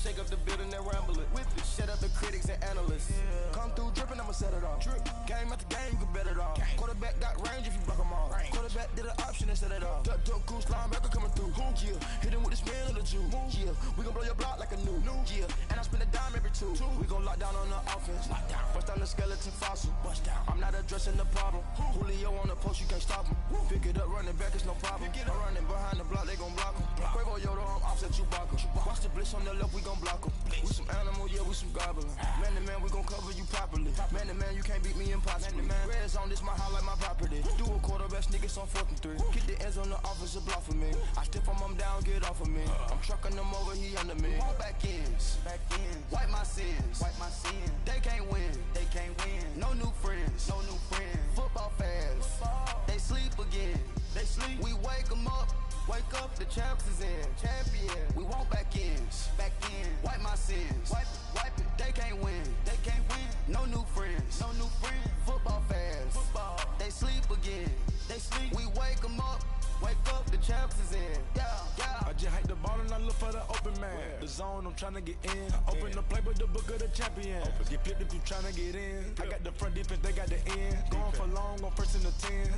Shake up the building and ramble it. Whip it, shut up the critics and analysts. Come through dripping, I'ma set it off. Game after game, you can bet it all. Quarterback got range if you block them all. quarterback did an option instead of off. Duck, goose, linebacker coming through. Yeah, hit him with the spin of the Jew. Yeah, we gon' blow your block like a new. Yeah, and I spend a dime every two. We gon' lock down on the offense. Bust down the skeleton fossil. Bust down. I'm not addressing the problem. Julio on the post, you can't stop him. Pick it up, running back, it's no problem. I'm running behind the block, they gon' block him. Quavo Yoda, I'm offset Chewbacca. Watch the blitz on the left, we gon' block him. We some animal, yeah, we some goblin. Man to man, we gon' cover you properly. Man to man, you can't beat me impossibly. Red zone, this my highlight, my property. Do a quarterback sneakers on 4th and 3. Get the ends on the offensive block for me. I stiff him down, get off of me. I'm trucking them over, he under me. All back ends, wipe my sins, They can't win, No new friends, Football fans, they sleep again. We wake them up, the champs is in. Champion, we want back ends, wipe my sins, wipe it. They can't win, No new friends, Football fans, they sleep again. We wake them up, the champs is in. Yeah. I just hike the ball and I look for the open man. The zone, I'm tryna get in. Open the playbook, the book of the champion. Get flipped if you tryna get in. I got the front defense, they got the end. Going for long, on 1st and the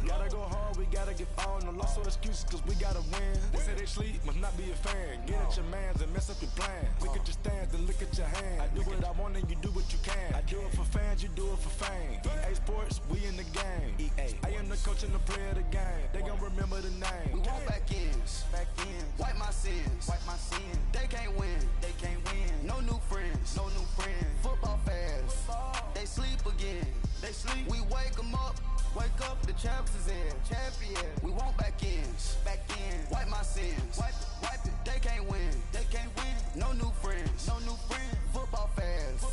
10. Gotta go hard, we gotta get on. No loss or excuses, cause we gotta win. They say they sleep, must not be a fan. Get at your mans and mess up your plans. Look at your stance and look at your hands. I do what I want and you do what you can. I do it for fans, you do it for fame. EA Sports, we in the game. EA, I am the coach and the player of the game. They gon' remember the name. We want back ends, wipe my sins, They can't win, No new friends, Football fans, they sleep again. We wake them up, the champs is in. Champion, we want back ends, wipe my sins, wipe it. They can't win, No new friends, Football fans,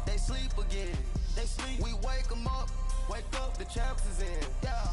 they sleep again. We wake them up, the champs is in. Yeah.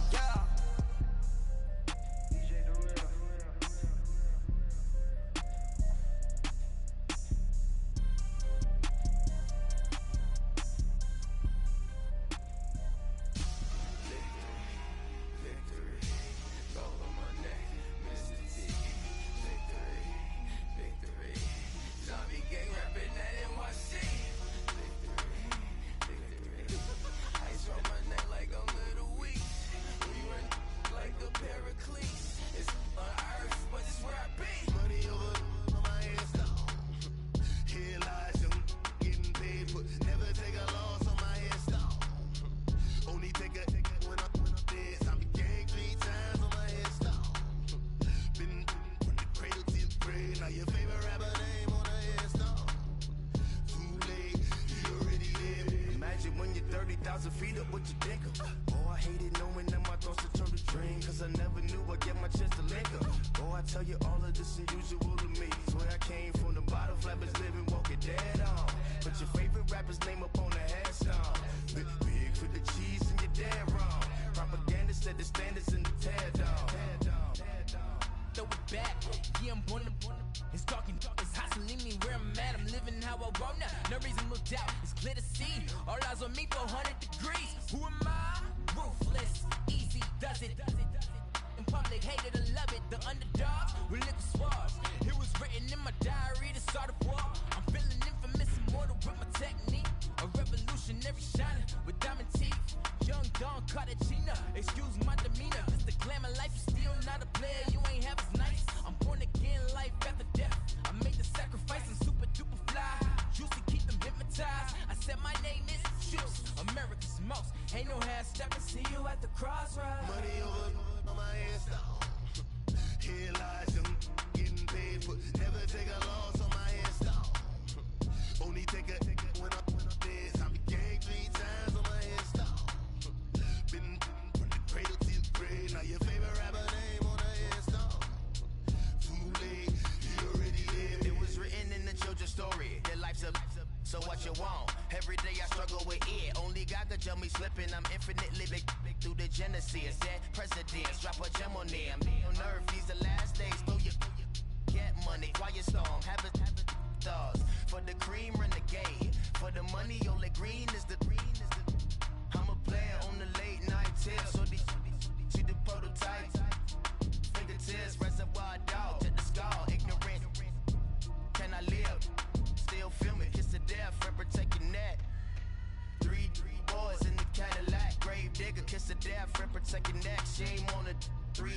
3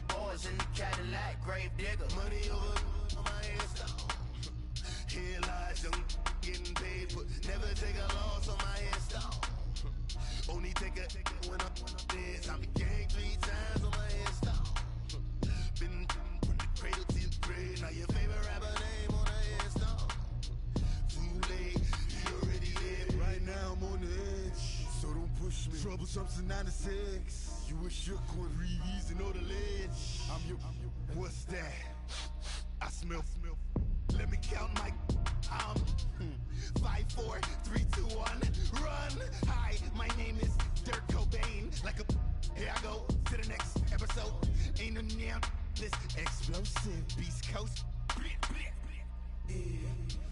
boys in the Cadillac, grave digger. Money over on my headstone. Here lies young getting paid, but never take a loss on my headstone. Only take a when I'm dead. I be gang 3 times on my headstone. Been from the cradle to the grave. Now your favorite rapper name on a headstone. Too late, he already dead. Right now I'm on the edge, so don't push me. Troublesome to 96. You were shook with Reeves and all the ledge. I'm your, what's that? I smell. Let me count my 5, 4, 3, 2, 1. Run! Hi, my name is Dirk Cobain. Like a here I go to the next episode. Ain't no damn this explosive Beast Coast. Yeah.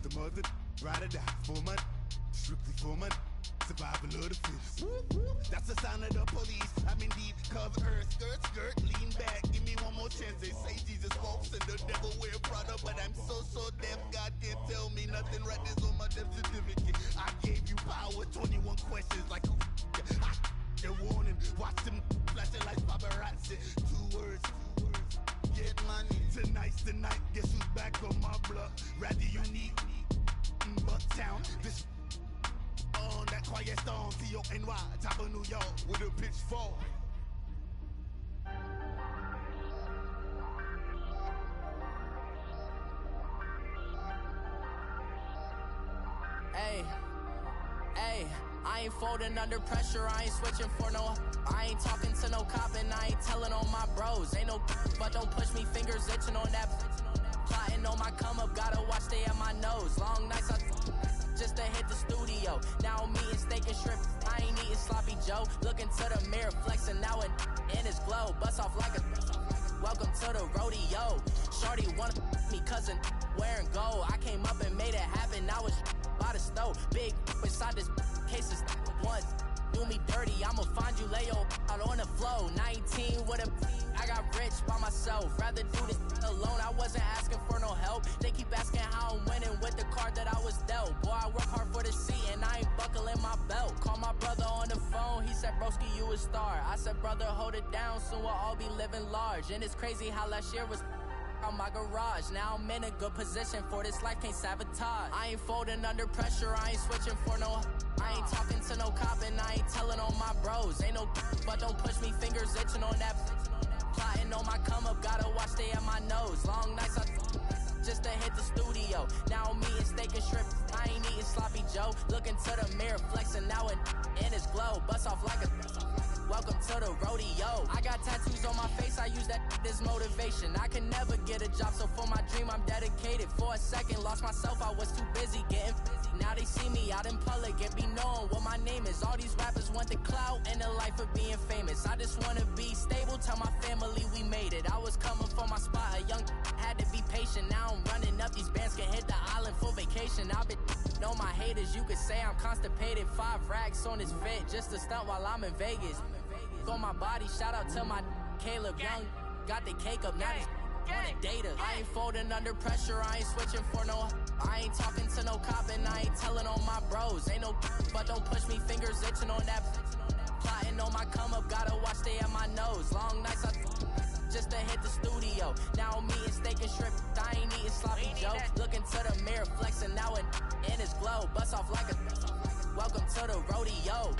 The mother ride or die for my strictly for my survival of the fittest. That's the sign of the police. I'm indeed cover earth, skirt, lean back. Give me one more chance. They say Jesus walks and the devil wear Prada, but I'm so deaf. God can't tell me nothing. Right this on my death certificate. I gave you power. 21 questions like a warning. Watch them flashing like paparazzi. 2 words. Get money. Tonight's the night. Guess who's back on my block? Rather unique. Bucktown. This on that quiet stone, T-O-N-Y, top of New York, with a pitchfork. Hey, I ain't folding under pressure, I ain't switching for no. I ain't talking to no cop and I ain't telling on my bros. Ain't no but don't push me, fingers itching on that. Plotting on my come up, gotta watch stay at my nose. Long nights I just to hit the studio. Now I'm eating steak and shrimp. I ain't eating sloppy Joe. Looking to the mirror, flexing now and in his glow. Bust off like a welcome to the rodeo. Shorty wanna me cousin wearing gold. I came up and made it happen. Now it's by the stove. Big inside this cases once. Do me dirty, I'ma find you Leo out on the flow. 19 with a I got rich by myself. Rather do this alone. I wasn't asking for no help. They keep asking how I'm winning with the card that I was dealt. Boy, I work hard for the seat and I ain't buckling my belt. Call my brother on the phone. He said, broski, you a star. I said, brother, hold it down. Soon we'll all be living large. And it's crazy how last year was on my garage. Now I'm in a good position for this life, can't sabotage. I ain't folding under pressure, I ain't switching for no. I ain't talking to no cop and I ain't telling on my bros. Ain't no but don't push me, fingers itching on that. Plotting on my come up, gotta watch stay at my nose. Long nights I just to hit the studio. Now I'm eating steak and shrimp. I ain't eating sloppy Joe. Looking to the mirror, flexing now and in his glow. Bust off like a welcome to the rodeo. I got tattoos on my face, I use that as motivation. I can never get a job, so for my dream I'm dedicated. For a second, lost myself, I was too busy getting busy. Now they see me out in public and be known what my name is. All these rappers want the clout and the life of being famous. I just wanna be stable, tell my family we made it. I was coming for my spot, a young had to be patient. Now I'm running up, these bands can hit the island for vacation. I've been know my haters, you could say I'm constipated. 5 racks on his fit, just to stunt while I'm in Vegas. For my body, shout out to my Caleb Young. Got the cake up, now he's on a data. I ain't folding under pressure, I ain't switching for no. I ain't talking to no cop and I ain't telling on my bros. Ain't no but don't push me, fingers itching on that. Plotting on my come up, gotta watch stay at my nose. Long nights I just to hit the studio. Now I'm eating steak and shrimp. I ain't eating sloppy Joe. Looking to the mirror, flexing now and in his glow. Bust off like a welcome to the rodeo.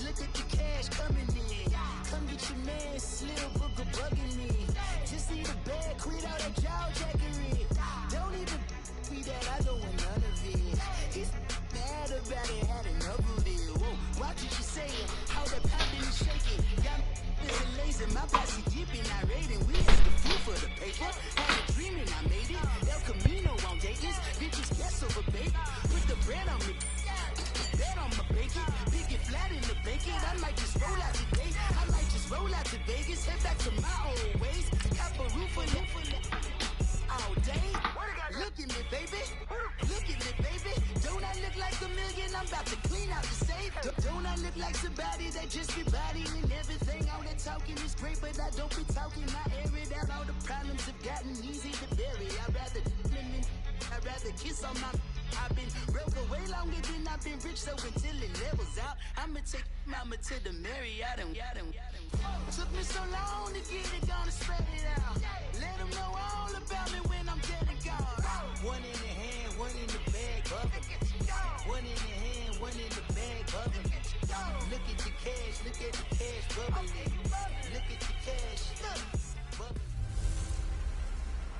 Look at the cash coming in. Come get your man, Slim Booker bugging me. Just need a bag, quit out that jaw jackery. Don't even be that, I don't want none of it. He's mad about it, had enough of it. Whoa, did you say it? How the poppin' and shaking. Got is a laser, my posse dipping, I raiding. We had the food for the paper. Had a dream and I made it. El Camino on Dayton's. Bitches guess over baby. Put the bread on me. Bet on my bacon. Big it flat in the bacon. I might just roll out today. I might just roll out to Vegas. Head back to my old ways. Cop a roof for all day. Look at me, baby. Look at me, baby. Don't I look like a million? I'm about to clean out the safe. Don't I look like somebody that just be bodying everything? All that talking is great, but I don't be talking. I air it out. All the problems have gotten easy to bury. I'd rather kiss on my. I've been broke way longer than I've been rich, so until it levels out, I'ma take mama to the Marriott and took me so long to get it, gonna spread it out. Let them know all about me when I'm dead and gone. One in the hand, one in the bag, bubbling. One in the hand, one in the bag, bubbling. Look at the cash, look at the cash bubbling. Look at the cash, bubbling.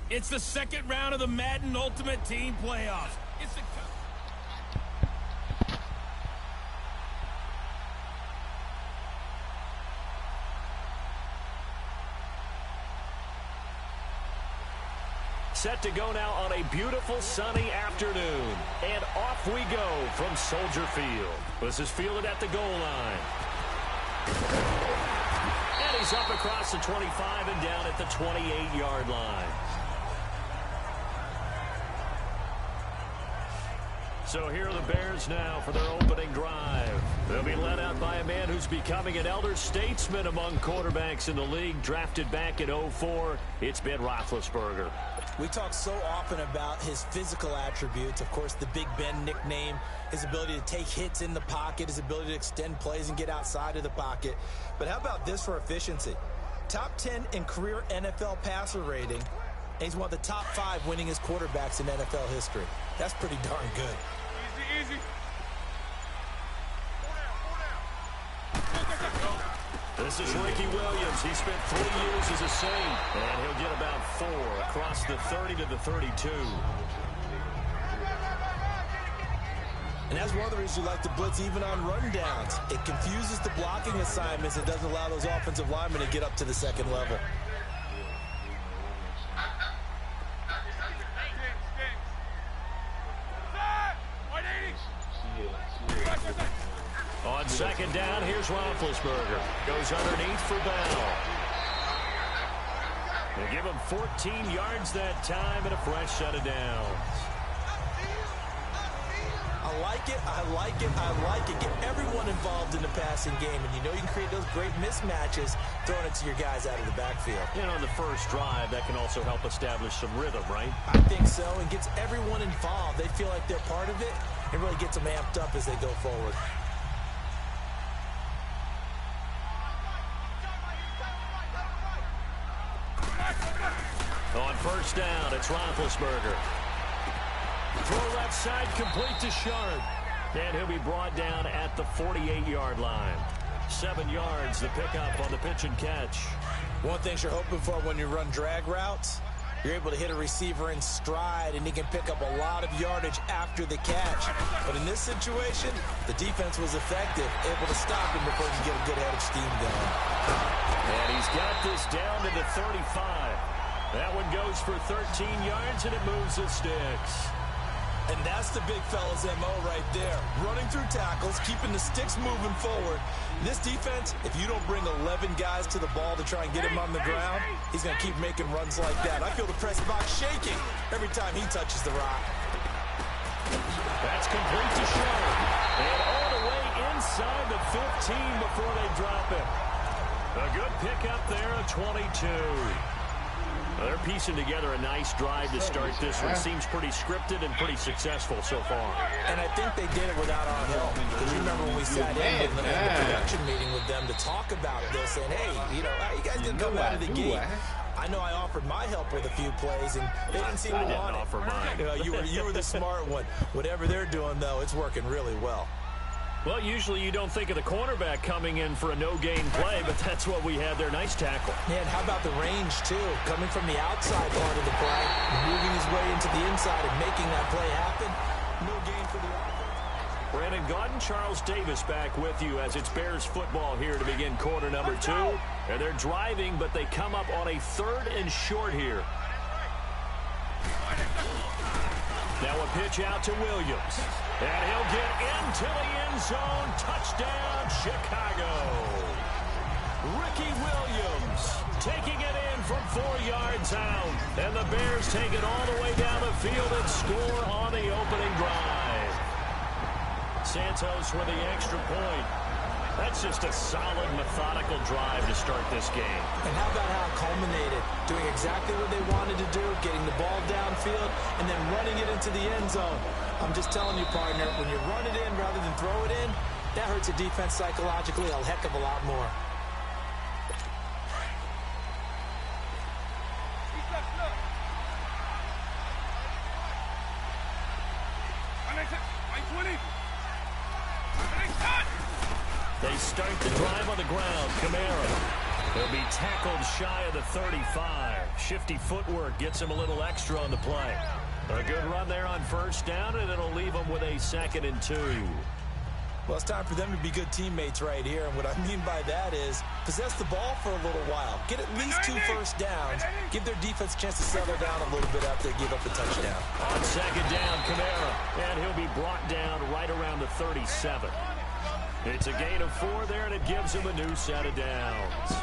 It's the second round of the Madden Ultimate Team Playoffs. It's the set to go now on a beautiful sunny afternoon. And off we go from Soldier Field. This is fielded at the goal line. And he's up across the 25 and down at the 28-yard line. So here are the Bears now for their opening drive. They'll be led out by a man who's becoming an elder statesman among quarterbacks in the league, drafted back in 2004. It's Ben Roethlisberger. We talk so often about his physical attributes. Of course, the Big Ben nickname, his ability to take hits in the pocket, his ability to extend plays and get outside of the pocket. But how about this for efficiency? Top 10 in career NFL passer rating. And he's one of the top 5 winningest quarterbacks in NFL history. That's pretty darn good. easy. This is Ricky Williams. He spent 3 years as a Saint, and he'll get about 4 across the 30 to the 32. And that's one of the reasons you like to blitz even on rundowns. It confuses the blocking assignments. It doesn't allow those offensive linemen to get up to the second level. On second down, here's Roethlisberger. Goes underneath for Bell. They give him 14 yards that time and a fresh set of downs. I like it, I like it, I like it. Get everyone involved in the passing game, and you know you can create those great mismatches throwing it to your guys out of the backfield. And on the first drive, that can also help establish some rhythm, right? I think so, and gets everyone involved. They feel like they're part of it, and really gets them amped up as they go forward. On first down, it's Roethlisberger. Throw left side, complete to Sharp. And he'll be brought down at the 48-yard line. 7 yards, the pickup on the pitch and catch. One thing you're hoping for when you run drag routes, you're able to hit a receiver in stride, and he can pick up a lot of yardage after the catch. But in this situation, the defense was effective, able to stop him before he can get a good head of steam going. And he's got this down to the 35. That one goes for 13 yards, and it moves the sticks. And that's the big fella's MO right there. Running through tackles, keeping the sticks moving forward. This defense, if you don't bring 11 guys to the ball to try and get him on the ground, he's going to keep making runs like that. I feel the press box shaking every time he touches the rock. That's complete to Sharp. And all the way inside the 15 before they drop it. A good pickup there, a 22. They're piecing together a nice drive to start this one. Seems pretty scripted and pretty successful so far. And I think they did it without our help. Because you remember when we sat in with them in the production meeting with them to talk about this, and hey, you know, how you guys didn't come out of the gate. I know I offered my help with a few plays, and they didn't seem to want it. I didn't offer mine. You know, you were the smart one. Whatever they're doing, though, it's working really well. Well, usually you don't think of the cornerback coming in for a no-gain play, but that's what we had there. Nice tackle. Yeah, and how about the range, too? Coming from the outside part of the play, moving his way into the inside and making that play happen. No gain for the offense. Brandon Gaudin, Charles Davis back with you as it's Bears football here to begin quarter number 2. And they're driving, but they come up on a 3rd and short here. Now a pitch out to Williams. And he'll get into the end zone. Touchdown, Chicago. Ricky Williams taking it in from 4 yards out. And the Bears take it all the way down the field and score on the opening drive. Santos with the extra point. That's just a solid, methodical drive to start this game. And how about how it culminated? Doing exactly what they wanted to do, getting the ball downfield, and then running it into the end zone. I'm just telling you, partner, when you run it in rather than throw it in, that hurts a defense psychologically a heck of a lot more. They start the drive on the ground. Kamara. He'll be tackled shy of the 35. Shifty footwork gets him a little extra on the play. A good run there on first down, and it'll leave him with a 2nd and 2. Well, it's time for them to be good teammates right here. And what I mean by that is possess the ball for a little while. Get at least 2 first downs. Give their defense a chance to settle down a little bit after they give up a touchdown. On 2nd down, Kamara. And he'll be brought down right around the 37. It's a gain of 4 there, and it gives him a new set of downs.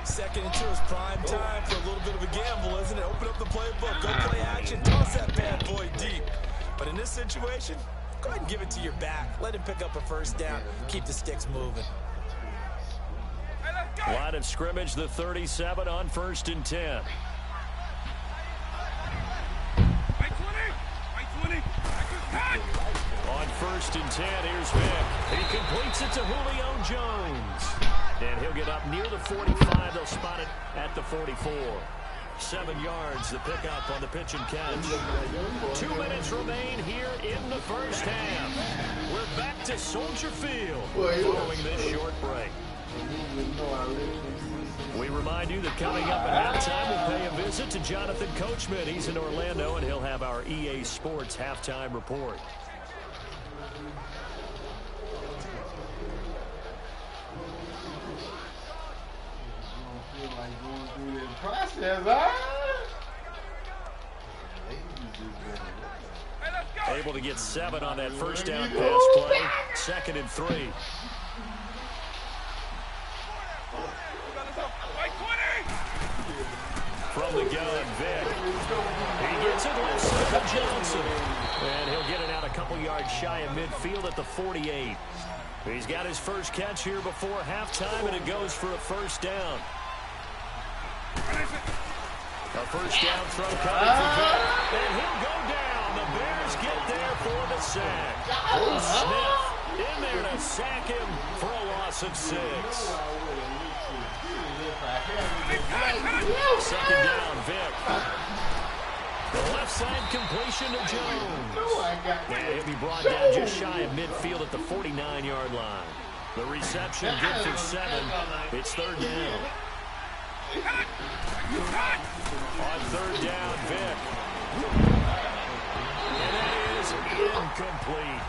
2nd and 2 is prime time for a little bit of a gamble, isn't it? Open up the playbook, go play action, toss that bad boy deep. But in this situation, go ahead and give it to your back. Let him pick up a first down. Keep the sticks moving. Line of scrimmage, the 37 on 1st and 10. On 1st and 10, here's Vick. He completes it to Julio Jones. And he'll get up near the 45. They'll spot it at the 44. 7 yards, the pickup on the pitch and catch. 2 minutes remain here in the first half. We're back to Soldier Field following this short break. We remind you that coming up at halftime, we'll pay a visit to Jonathan Coachman. He's in Orlando, and he'll have our EA Sports halftime report. Able to get 7 on that first down pass play. 2nd and 3. From the gun, Vick. He gets it left side to Johnson. And he'll get it out a couple yards shy of midfield at the 48. He's got his first catch here before halftime, and it goes for a first down. A first down throw coming for Vick. And he'll go down. The Bears get there for the sack. Smith in there to sack him for a loss of 6. 2nd down, Vick. The left side completion to Jones. And he'll be brought down just shy of midfield at the 49-yard line. The reception good for 7. It's 3rd down. On 3rd down, Vick. And that is incomplete.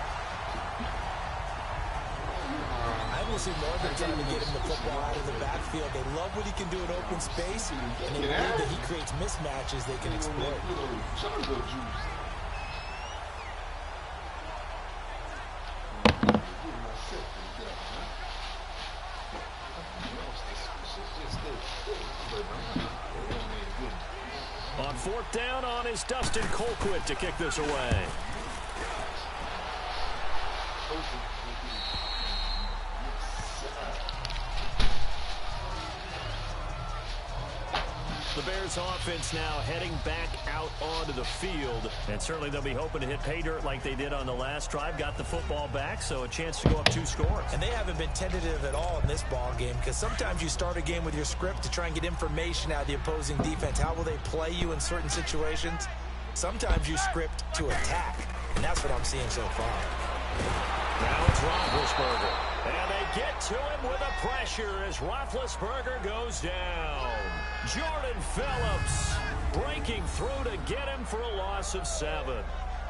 I will see more than trying to get him the football out of the backfield. They love what he can do in open space, and they believe that he creates mismatches they can exploit. On 4th down, on is Dustin Colquitt to kick this away. The Bears offense now heading back out onto the field. And certainly they'll be hoping to hit pay dirt like they did on the last drive. Got the football back, so a chance to go up 2 scores. And they haven't been tentative at all in this ball game, because sometimes you start a game with your script to try and get information out of the opposing defense. How will they play you in certain situations? Sometimes you script to attack, and that's what I'm seeing so far. Now it's Roethlisberger. And they get to him with a pressure as Roethlisberger goes down. Jordan Phillips breaking through to get him for a loss of 7.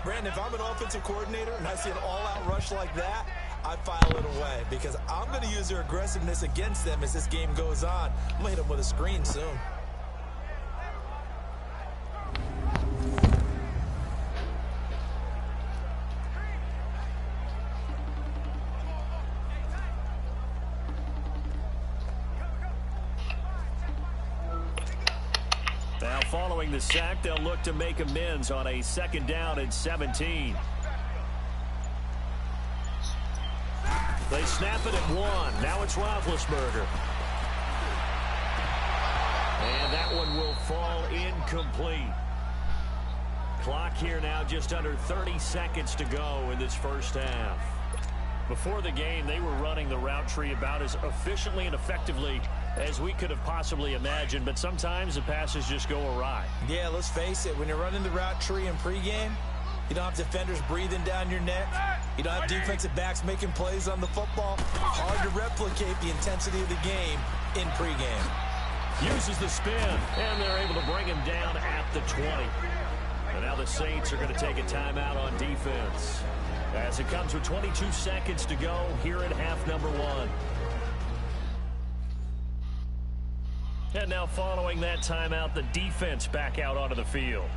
Brandon, if I'm an offensive coordinator and I see an all-out rush like that, I file it away because I'm going to use their aggressiveness against them as this game goes on. I'm going to hit them with a screen soon. Now following the sack, they'll look to make amends on a 2nd down and 17. They snap it at 1. Now it's Roethlisberger. And that one will fall incomplete. Clock here now just under 30 seconds to go in this first half. Before the game, they were running the route tree about as efficiently and effectively as we could have possibly imagined, but sometimes the passes just go awry. Yeah, let's face it, when you're running the route tree in pregame, you don't have defenders breathing down your neck. You don't have defensive backs making plays on the football. Hard to replicate the intensity of the game in pregame. Uses the spin, and they're able to bring him down at the 20. And now the Saints are going to take a timeout on defense, as it comes with 22 seconds to go here at half number 1. And now following that timeout, the defense back out onto the field.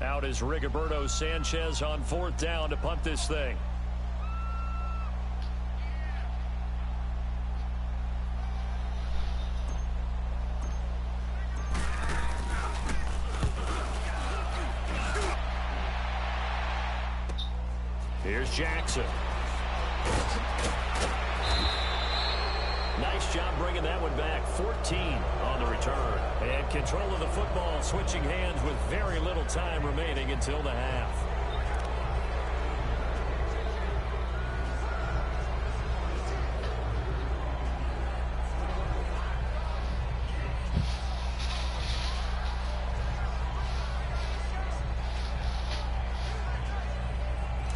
Out is Rigoberto Sanchez on 4th down to punt this thing. Here's Jackson. Nice job bringing that one back. 14 on the return. And control of the football, switching hands with very little time remaining until the half.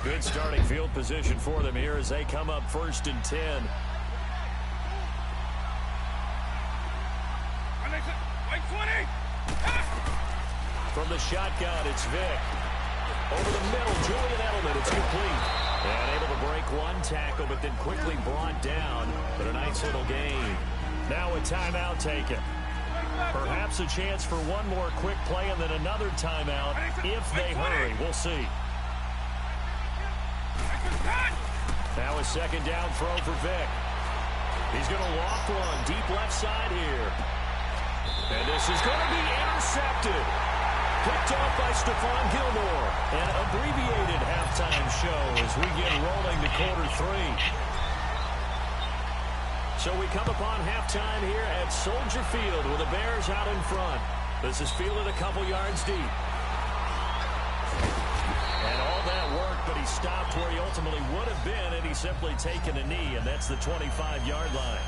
Good starting field position for them here as they come up 1st and 10. From the shotgun, it's Vick. Over the middle, Julian Edelman, it's complete. And able to break one tackle, but then quickly brought down. But a nice little gain. Now a timeout taken. Perhaps a chance for one more quick play and then another timeout if they hurry. We'll see. Now a 2nd down throw for Vick. He's going to loft one deep left side here. And this is going to be intercepted. Picked off by Stephon Gilmore. An abbreviated halftime show as we get rolling to quarter 3. So we come upon halftime here at Soldier Field with the Bears out in front. This is fielded a couple yards deep. And all that work, but he stopped where he ultimately would have been had he simply taken a knee, and that's the 25-yard line.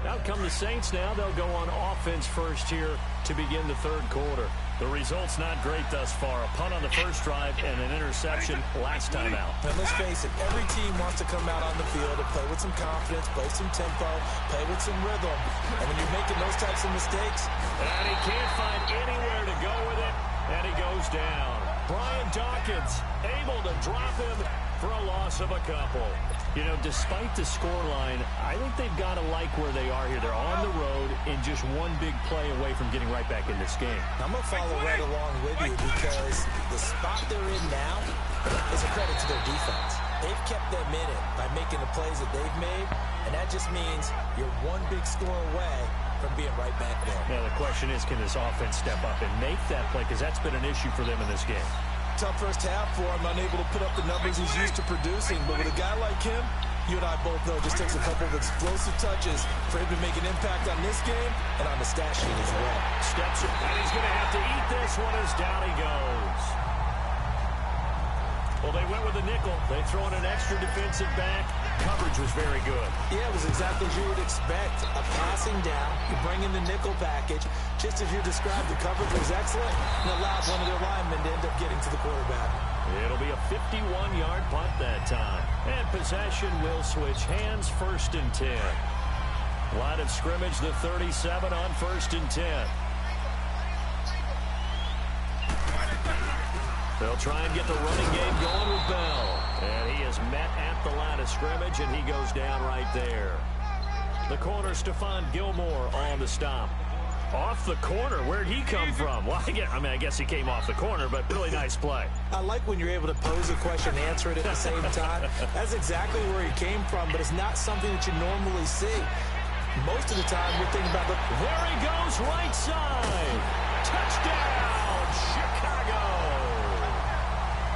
Out come the Saints now. They'll go on offense first here to begin the 3rd quarter. The result's not great thus far. A punt on the first drive and an interception last time out. And let's face it, every team wants to come out on the field and play with some confidence, play some tempo, play with some rhythm. And when you're making those types of mistakes... And he can't find anywhere to go with it, and he goes down. Brian Dawkins able to drop him for a loss of a couple. You know, despite the scoreline, I think they've got to like where they are here. They're on the road and just one big play away from getting right back in this game. I'm going to follow right along with you because the spot they're in now is a credit to their defense. They've kept them in it by making the plays that they've made, and that just means you're one big score away from being right back there. Now, the question is, can this offense step up and make that play? Because that's been an issue for them in this game. Tough first half for him, unable to put up the numbers he's used to producing. But with a guy like him, you and I both know it just takes a couple of explosive touches for him to make an impact on this game and on the stat sheet as well. Steps it, and he's going to have to eat this one as down he goes. Well, they went with a nickel. They throw in an extra defensive back. Coverage was very good. Yeah, it was exactly as you would expect. A passing down, you bring in the nickel package. Just as you described, the coverage was excellent and allowed one of their linemen to end up getting to the quarterback. It'll be a 51-yard punt that time. And possession will switch hands, 1st and 10. Line of scrimmage, the 37 on 1st and 10. They'll try and get the running game going with Bell. And he is met at the line of scrimmage, and he goes down right there. The corner, Stephon Gilmore, on the stop. Off the corner, where'd he come from? Well, I guess he came off the corner, but really nice play. I like when you're able to pose a question and answer it at the same time. That's exactly where he came from, but it's not something that you normally see. Most of the time, you're thinking about There he goes, right side. Touchdown, Chicago.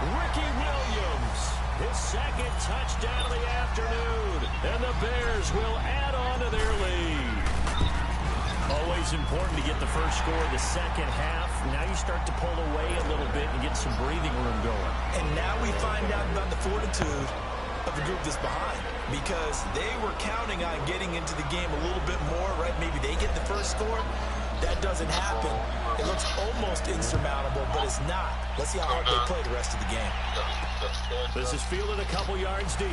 Ricky Williams, his 2nd touchdown of the afternoon. And the Bears will add on to their lead. Always important to get the first score of the second half. Now you start to pull away a little bit and get some breathing room going. And now we find out about the fortitude of the group that's behind, because they were counting on getting into the game a little bit more, right? Maybe they get the first score. That doesn't happen. It looks almost insurmountable, but it's not. Let's see how hard they play the rest of the game. This is fielded a couple yards deep.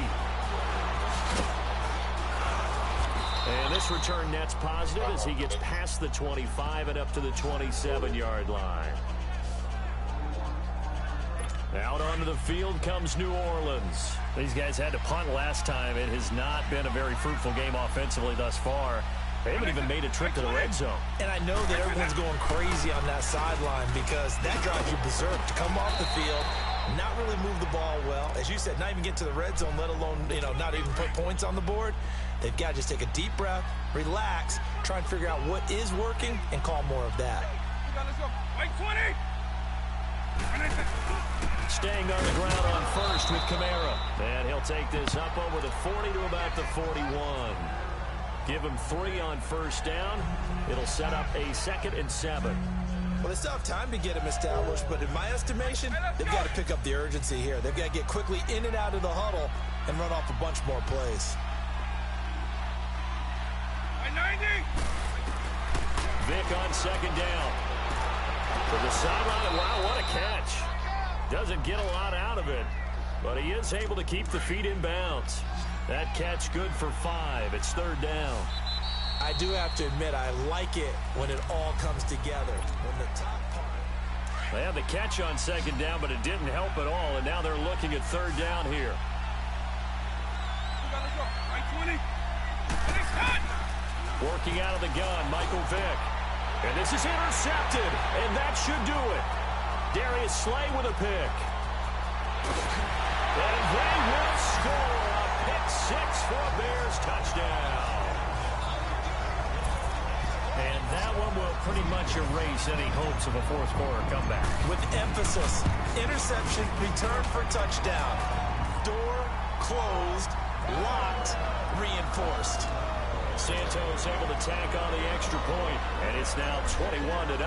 And this return net's positive as he gets past the 25 and up to the 27-yard line. Out onto the field comes New Orleans. These guys had to punt last time. It has not been a very fruitful game offensively thus far. They haven't even made a trip to the red zone. And I know that everyone's going crazy on that sideline because that drives you berserk to come off the field, not really move the ball well. As you said, not even get to the red zone, let alone, not even put points on the board. They've got to just take a deep breath, relax, try and figure out what is working, and call more of that. Let's go. White 20. Staying on the ground on 1st with Kamara. And he'll take this up over the 40 to about the 41. Give him 3 on 1st down. It'll set up a 2nd and 7. Well, they still have time to get him established, but in my estimation, they've got to pick up the urgency here. They've got to get quickly in and out of the huddle and run off a bunch more plays. 90. Vic on 2nd down. To the sideline. Wow, what a catch. Doesn't get a lot out of it, but he is able to keep the feet in bounds. That catch good for 5. It's 3rd down. I do have to admit, I like it when it all comes together. When the top part. They had the catch on 2nd down, but it didn't help at all, and now they're looking at 3rd down here. Working out of the gun, Michael Vick. And this is intercepted, and that should do it. Darius Slay with a pick. And they will score a pick 6 for a Bears touchdown. And that one will pretty much erase any hopes of a 4th quarter comeback. With emphasis, interception, return for touchdown. Door closed, locked, reinforced. Santos able to tack on the extra point, and it's now 21-0.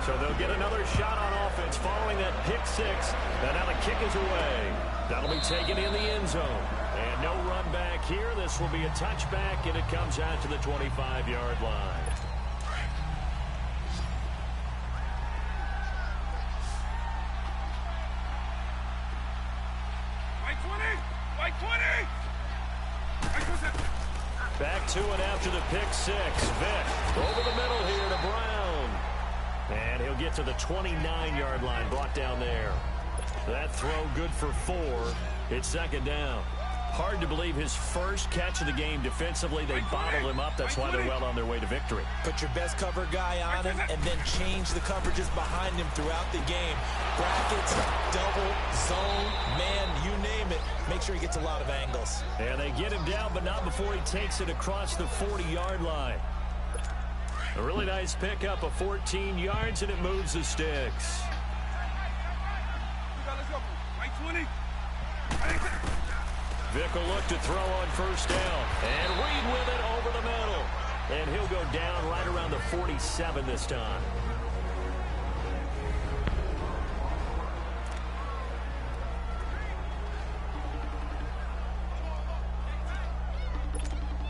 So they'll get another shot on offense following that pick 6. And now the kick is away. That'll be taken in the end zone. And no run back here. This will be a touchback, and it comes out to the 25-yard line. Back to it after the pick 6. Vick over the middle here to Brown. And he'll get to the 29-yard line, brought down there. That throw good for 4. It's 2nd down. Hard to believe his first catch of the game defensively. They bottled him up. That's why they're well on their way to victory. Put your best cover guy on him and then change the coverages behind him throughout the game. Brackets, double, zone, man, you name it. Make sure he gets a lot of angles. And they get him down, but not before he takes it across the 40-yard line. A really nice pickup of 14 yards, and it moves the sticks. Vick will look to throw on 1st down. And Reed with it over the middle. And he'll go down right around the 47 this time.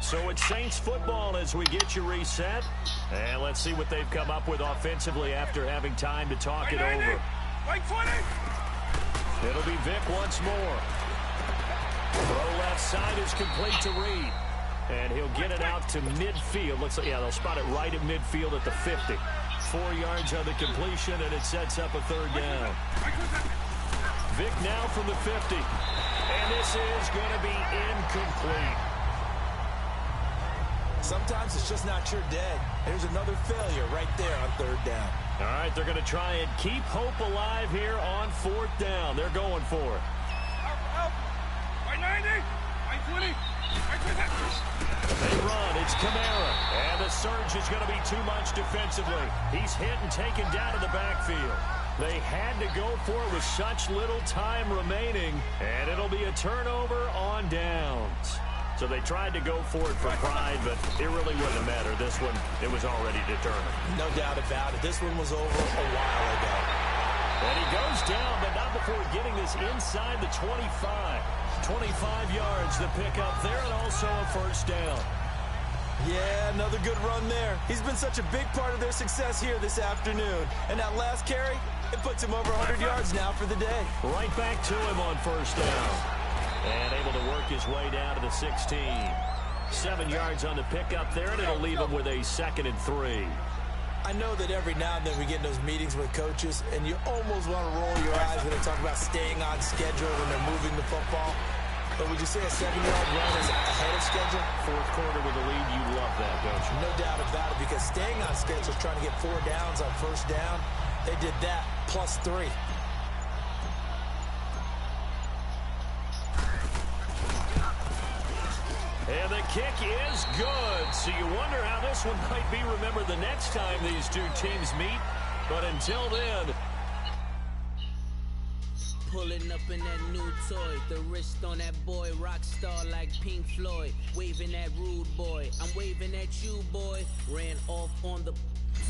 So it's Saints football as we get you reset. And let's see what they've come up with offensively after having time to talk it over. It'll be Vic once more. Throw left side is complete to Reed. And he'll get it out to midfield. Looks like, yeah, they'll spot it right at midfield at the 50. 4 yards on the completion, and it sets up a third down. Vic now from the 50. And this is going to be incomplete. Sometimes it's just not your day. There's another failure right there on third down. All right, they're going to try and keep hope alive here on fourth down. They're going for it. They run. It's Kamara. And the surge is going to be too much defensively. He's hit and taken down to the backfield. They had to go for it with such little time remaining. And it'll be a turnover on downs. So they tried to go for it for pride, but it really wouldn't have mattered. This one, it was already determined. No doubt about it. This one was over a while ago. And he goes down, but not before getting this inside the 25. 25 yards to pick up there, and also a first down. Yeah, another good run there. He's been such a big part of their success here this afternoon. And that last carry, it puts him over 100 yards now for the day. Right back to him on first down. And able to work his way down to the 16. 7 yards on the pickup there, and it'll leave him with a 2nd and 3. I know that every now and then we get in those meetings with coaches, and you almost want to roll your eyes when they talk about staying on schedule when they're moving the football. But would you say a 7-yard run is ahead of schedule? Fourth quarter with a lead, you love that, don't you? No doubt about it, because staying on schedule is trying to get 4 downs on first down. They did that, plus 3. And the kick is good. So you wonder how this one might be remembered the next time these two teams meet. But until then... Pulling up in that new toy, the wrist on that boy, rock star like Pink Floyd, waving at rude boy, I'm waving at you boy, ran off on the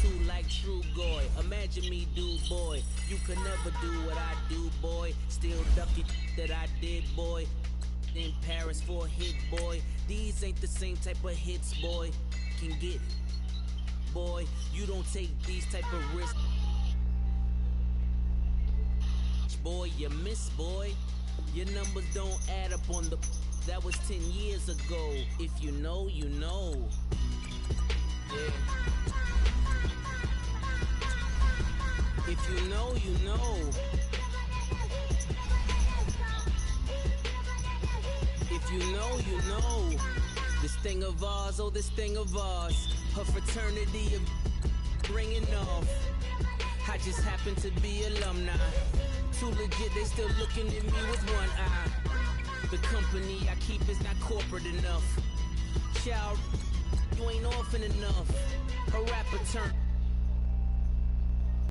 two like True Goy, imagine me do boy, you could never do what I do boy, still ducky that I did boy, in Paris for a hit boy, these ain't the same type of hits boy, can get boy, you don't take these type of risks. Boy, you miss, boy. Your numbers don't add up on the... That was 10 years ago. If you know, you know. Yeah. If you know, you know. If you know, you know. This thing of ours, oh, this thing of ours. Her fraternity of ringing off. I just happen to be alumni. Too legit, they still looking at me with one eye. The company I keep is not corporate enough. Child, you ain't orphan enough. A rapper turn